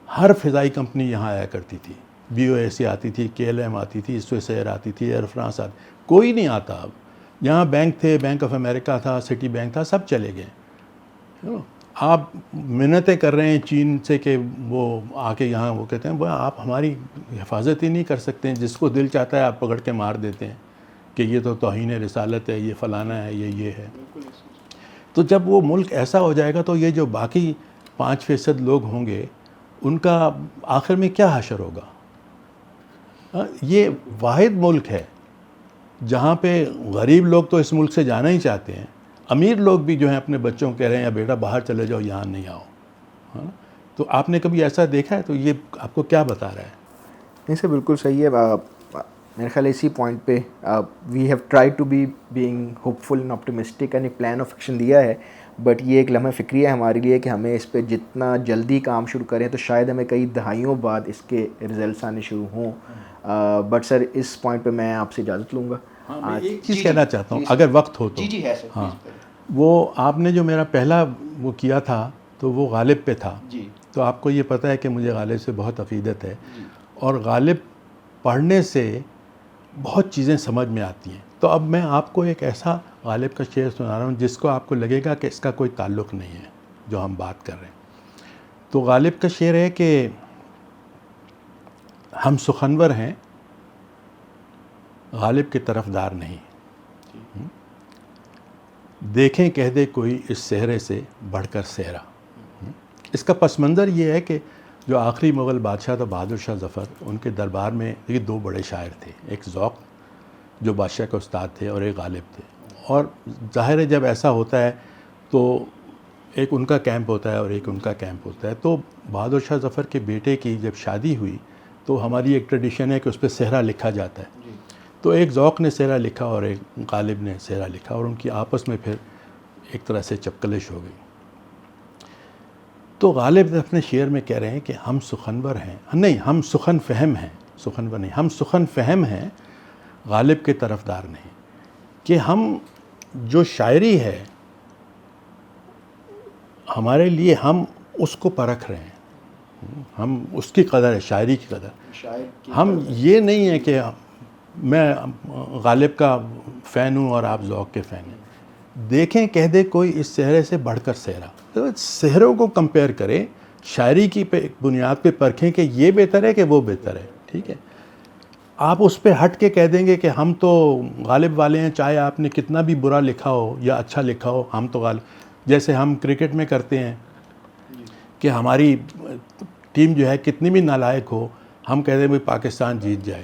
ہر فضائی کمپنی یہاں آیا کرتی تھی. BOAC آتی تھی, KLM آتی تھی, سوئس ایئر آتی تھی, ایئر فرانس آتی. کوئی نہیں آتا اب. یہاں بینک تھے, بینک آف امریکہ تھا, سٹی بینک تھا, سب چلے گئے. آپ منتیں کر رہے ہیں چین سے کہ وہ آ کے یہاں, وہ کہتے ہیں وہ آپ ہماری حفاظت ہی نہیں کر سکتے ہیں, جس کو دل چاہتا ہے آپ پکڑ کے مار دیتے ہیں کہ یہ تو توہین رسالت ہے, یہ فلانا ہے, یہ ہے. تو جب وہ ملک ایسا ہو جائے گا تو یہ جو باقی 5% لوگ ہوں گے ان کا آخر میں کیا حشر ہوگا؟ یہ واحد ملک ہے جہاں پہ غریب لوگ تو اس ملک سے جانا ہی چاہتے ہیں, امیر لوگ بھی جو ہیں اپنے بچوں کو کہہ رہے ہیں یا بیٹا باہر چلے جاؤ, یہاں نہیں آؤ. ہاں, تو آپ نے کبھی ایسا دیکھا ہے؟ تو یہ آپ کو کیا بتا رہا ہے؟ نہیں سر, بالکل صحیح ہے. میرے خیال اسی پوائنٹ پہ we have try to be being hopeful and optimistic, and ایک پلان آف ایکشن دیا ہے. بٹ یہ ایک لمحہ فکری ہے ہمارے لیے کہ ہمیں اس پہ جتنا جلدی کام شروع کریں تو شاید ہمیں کئی دہائیوں بعد اس کے رزلٹس آنے شروع ہوں. بٹ سر اس پوائنٹ پہ میں آپ سے اجازت لوں گا. ایک چیز کہنا چاہتا ہوں اگر وقت ہو تو. جی ہے سر. ہاں, وہ آپ نے جو میرا پہلا وہ کیا تھا تو وہ غالب پہ تھا. جی, تو آپ کو یہ پتہ ہے کہ مجھے غالب سے بہت عقیدت ہے, اور غالب پڑھنے سے بہت چیزیں سمجھ میں آتی ہیں. تو اب میں آپ کو ایک ایسا غالب کا شعر سنا رہا ہوں جس کو آپ کو لگے گا کہ اس کا کوئی تعلق نہیں ہے جو ہم بات کر رہے ہیں. تو غالب کا شعر ہے کہ ہم سخنور ہیں, غالب کے طرفدار نہیں. دیکھیں کہہ دے کوئی اس صحرے سے بڑھ کر صحرا. اس کا پس منظر یہ ہے کہ جو آخری مغل بادشاہ تھا بہادر شاہ ظفر, ان کے دربار میں یہ 2 بڑے شاعر تھے, ایک ذوق جو بادشاہ کے استاد تھے اور ایک غالب تھے. اور ظاہر ہے جب ایسا ہوتا ہے تو ایک ان کا کیمپ ہوتا ہے اور ایک ان کا کیمپ ہوتا ہے. تو بہادر شاہ ظفر کے بیٹے کی جب شادی ہوئی تو ہماری ایک ٹریڈیشن ہے کہ اس پہ صحرا لکھا جاتا ہے. تو ایک ذوق نے صحرا لکھا اور ایک غالب نے صحرا لکھا, اور ان کی آپس میں پھر ایک طرح سے چپکلش ہو گئی. تو غالب اپنے شعر میں کہہ رہے ہیں کہ ہم سخنور ہیں, نہیں ہم سخن فہم ہیں, سخنور نہیں, ہم سخن فہم ہیں, غالب کے طرفدار نہیں. کہ ہم جو شاعری ہے ہمارے لیے ہم اس کو پرکھ رہے ہیں, ہم اس کی قدر ہے, شاعری کی قدر. ہم یہ نہیں ہے کہ میں غالب کا فین ہوں اور آپ ذوق کے فین ہیں. دیکھیں کہہ دے کوئی اس صحرے سے بڑھ کر صحرا. تو صحروں کو کمپیئر کریں, شاعری کی بنیاد پہ پرکھیں کہ یہ بہتر ہے کہ وہ بہتر ہے. ٹھیک ہے, آپ اس پہ ہٹ کے کہہ دیں گے کہ ہم تو غالب والے ہیں, چاہے آپ نے کتنا بھی برا لکھا ہو یا اچھا لکھا ہو, ہم تو غالب. جیسے ہم کرکٹ میں کرتے ہیں کہ ہماری ٹیم جو ہے کتنی بھی نالائق ہو, ہم کہہ دیں بھائی پاکستان جیت جائے,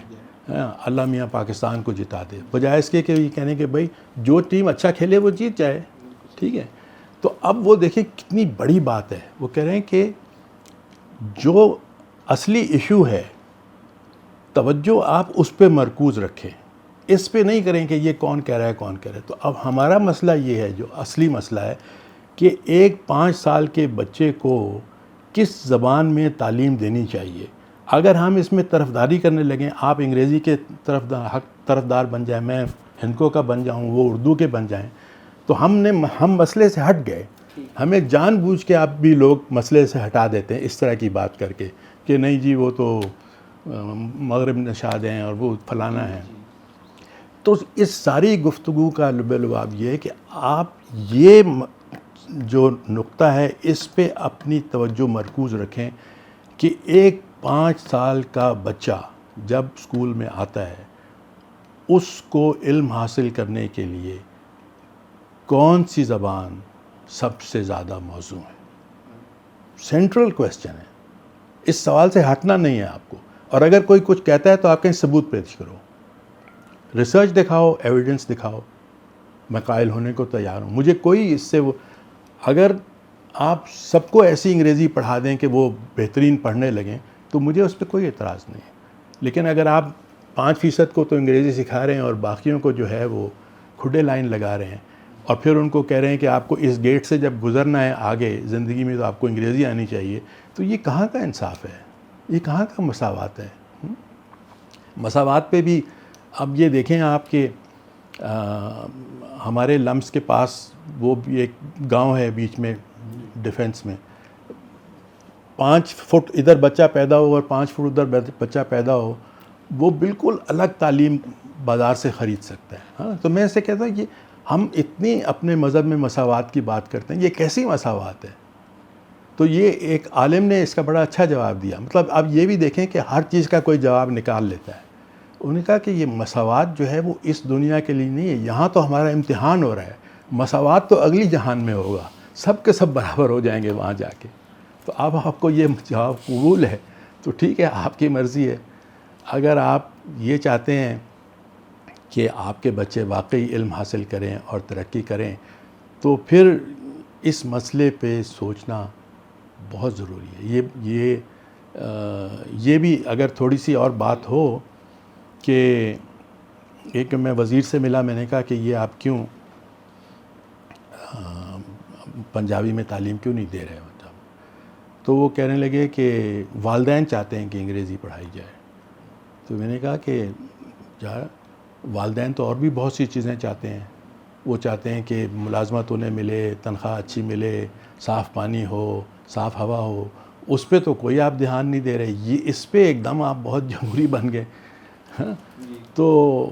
اللہ میاں پاکستان کو جتا دے, بجائے اس کے کہ یہ کہنے کہ بھائی جو ٹیم اچھا کھیلے وہ جیت جائے. ٹھیک ہے, تو اب وہ دیکھیں کتنی بڑی بات ہے. وہ کہہ رہے ہیں کہ جو اصلی ایشو ہے توجہ آپ اس پہ مرکوز رکھیں, اس پہ نہیں کریں کہ یہ کون کہہ رہا ہے کون کہہ رہا ہے. تو اب ہمارا مسئلہ یہ ہے, جو اصلی مسئلہ ہے, کہ ایک 5 سال کے بچے کو کس زبان میں تعلیم دینی چاہیے. اگر ہم اس میں طرفداری کرنے لگیں, آپ انگریزی کے طرفدار بن جائیں, میں ہندکو کا بن جاؤں, وہ اردو کے بن جائیں, تو ہم مسئلے سے ہٹ گئے. ہمیں جان بوجھ کے آپ بھی لوگ مسئلے سے ہٹا دیتے ہیں اس طرح کی بات کر کے کہ نہیں جی وہ تو مغرب نشاد ہیں اور وہ فلانا ہے. تو اس ساری گفتگو کا لب لباب یہ ہے کہ آپ یہ جو نقطہ ہے اس پہ اپنی توجہ مرکوز رکھیں کہ ایک 5 سال کا بچہ جب اسکول میں آتا ہے اس کو علم حاصل کرنے کے لیے کون سی زبان سب سے زیادہ موزوں ہے. سینٹرل کویسچن ہے. اس سوال سے ہٹنا نہیں ہے آپ کو. اور اگر کوئی کچھ کہتا ہے تو آپ کہیں ثبوت پیش کرو, ریسرچ دکھاؤ, ایویڈنس دکھاؤ. میں قائل ہونے کو تیار ہوں. مجھے کوئی اس سے اگر آپ سب کو ایسی انگریزی پڑھا دیں کہ وہ بہترین پڑھنے لگیں تو مجھے اس پہ کوئی اعتراض نہیں ہے. لیکن اگر آپ 5% کو تو انگریزی سکھا رہے ہیں اور باقیوں کو جو ہے وہ کھڈے لائن لگا رہے ہیں, اور پھر ان کو کہہ رہے ہیں کہ آپ کو اس گیٹ سے جب گزرنا ہے آگے زندگی میں تو آپ کو انگریزی آنی چاہیے, تو یہ کہاں کا انصاف ہے؟ یہ کہاں کا مساوات ہے؟ مساوات پہ بھی اب یہ دیکھیں آپ کہ ہمارے لمس کے پاس وہ بھی ایک گاؤں ہے بیچ میں ڈیفنس میں, 5 فٹ ادھر بچہ پیدا ہو اور 5 فٹ ادھر بچہ پیدا ہو, وہ بالکل الگ تعلیم بازار سے خرید سکتا ہے. ہاں, تو میں اسے کہتا ہوں کہ ہم اتنی اپنے مذہب میں مساوات کی بات کرتے ہیں, یہ کیسی مساوات ہے؟ تو یہ ایک عالم نے اس کا بڑا اچھا جواب دیا. مطلب اب یہ بھی دیکھیں کہ ہر چیز کا کوئی جواب نکال لیتا ہے. انہوں نے کہا کہ یہ مساوات جو ہے وہ اس دنیا کے لیے نہیں ہے, یہاں تو ہمارا امتحان ہو رہا ہے. مساوات تو اگلی جہان میں ہوگا, سب کے سب برابر ہو جائیں گے وہاں جا کے. تو اب آپ کو یہ جواب قبول ہے تو ٹھیک ہے, آپ کی مرضی ہے. اگر آپ یہ چاہتے ہیں کہ آپ کے بچے واقعی علم حاصل کریں اور ترقی کریں تو پھر اس مسئلے پہ سوچنا بہت ضروری ہے. یہ بھی اگر تھوڑی سی اور بات ہو کہ ایک میں وزیر سے ملا, میں نے کہا کہ یہ آپ کیوں پنجابی میں تعلیم کیوں نہیں دے رہے؟ تو وہ کہنے لگے کہ والدین چاہتے ہیں کہ انگریزی پڑھائی جائے. تو میں نے کہا کہ والدین تو اور بھی بہت سی چیزیں چاہتے ہیں. وہ چاہتے ہیں کہ ملازمت انہیں ملے, تنخواہ اچھی ملے, صاف پانی ہو, صاف ہوا ہو. اس پہ تو کوئی آپ دھیان نہیں دے رہے. یہ اس پہ ایک دم آپ بہت جمہوری بن گئے. تو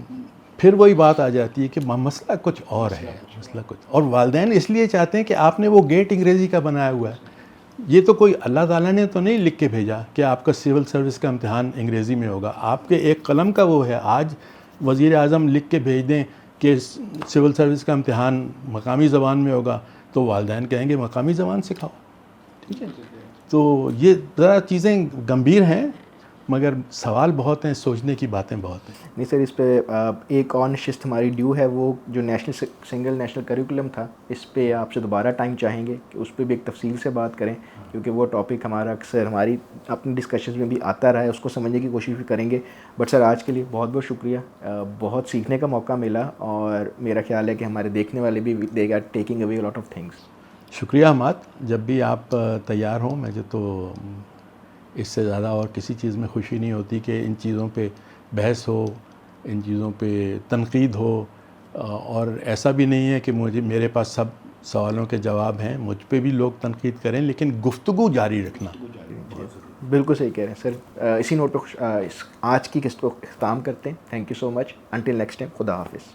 پھر وہی بات آ جاتی ہے کہ مسئلہ کچھ اور ہے, مسئلہ کچھ اور. والدین اس لیے چاہتے ہیں کہ آپ نے وہ گیٹ انگریزی کا بنایا ہوا ہے. یہ تو کوئی اللہ تعالیٰ نے تو نہیں لکھ کے بھیجا کہ آپ کا سول سروس کا امتحان انگریزی میں ہوگا. آپ کے ایک قلم کا وہ ہے. آج وزیر اعظم لکھ کے بھیج دیں کہ سول سروس کا امتحان مقامی زبان میں ہوگا تو والدین کہیں گے مقامی زبان سکھاؤ. ٹھیک ہے, تو یہ ذرا چیزیں گمبھیر ہیں مگر سوال بہت ہیں, سوچنے کی باتیں بہت ہیں. نہیں سر, اس پہ ایک اور نشست ہماری ڈیو ہے, وہ جو سنگل نیشنل کریکولم تھا, اس پہ آپ سے دوبارہ ٹائم چاہیں گے کہ اس پہ بھی ایک تفصیل سے بات کریں, کیونکہ وہ ٹاپک ہمارا اکثر ہماری اپنی ڈسکشنز میں بھی آتا رہا ہے, اس کو سمجھنے کی کوشش بھی کریں گے. بٹ سر آج کے لیے بہت بہت شکریہ, بہت سیکھنے کا موقع ملا, اور میرا خیال ہے کہ ہمارے دیکھنے والے بھی they are taking away lot of things. شکریہ حماد, جب بھی آپ تیار ہوں. مجھے تو اس سے زیادہ اور کسی چیز میں خوشی نہیں ہوتی کہ ان چیزوں پہ بحث ہو, ان چیزوں پہ تنقید ہو. اور ایسا بھی نہیں ہے کہ میرے پاس سب سوالوں کے جواب ہیں, مجھ پہ بھی لوگ تنقید کریں, لیکن گفتگو جاری رکھنا. بالکل صحیح کہہ رہے ہیں سر. اسی نوٹ پہ آج کی قسط کو اختتام کرتے ہیں. Thank you so much. Until next time, خدا حافظ.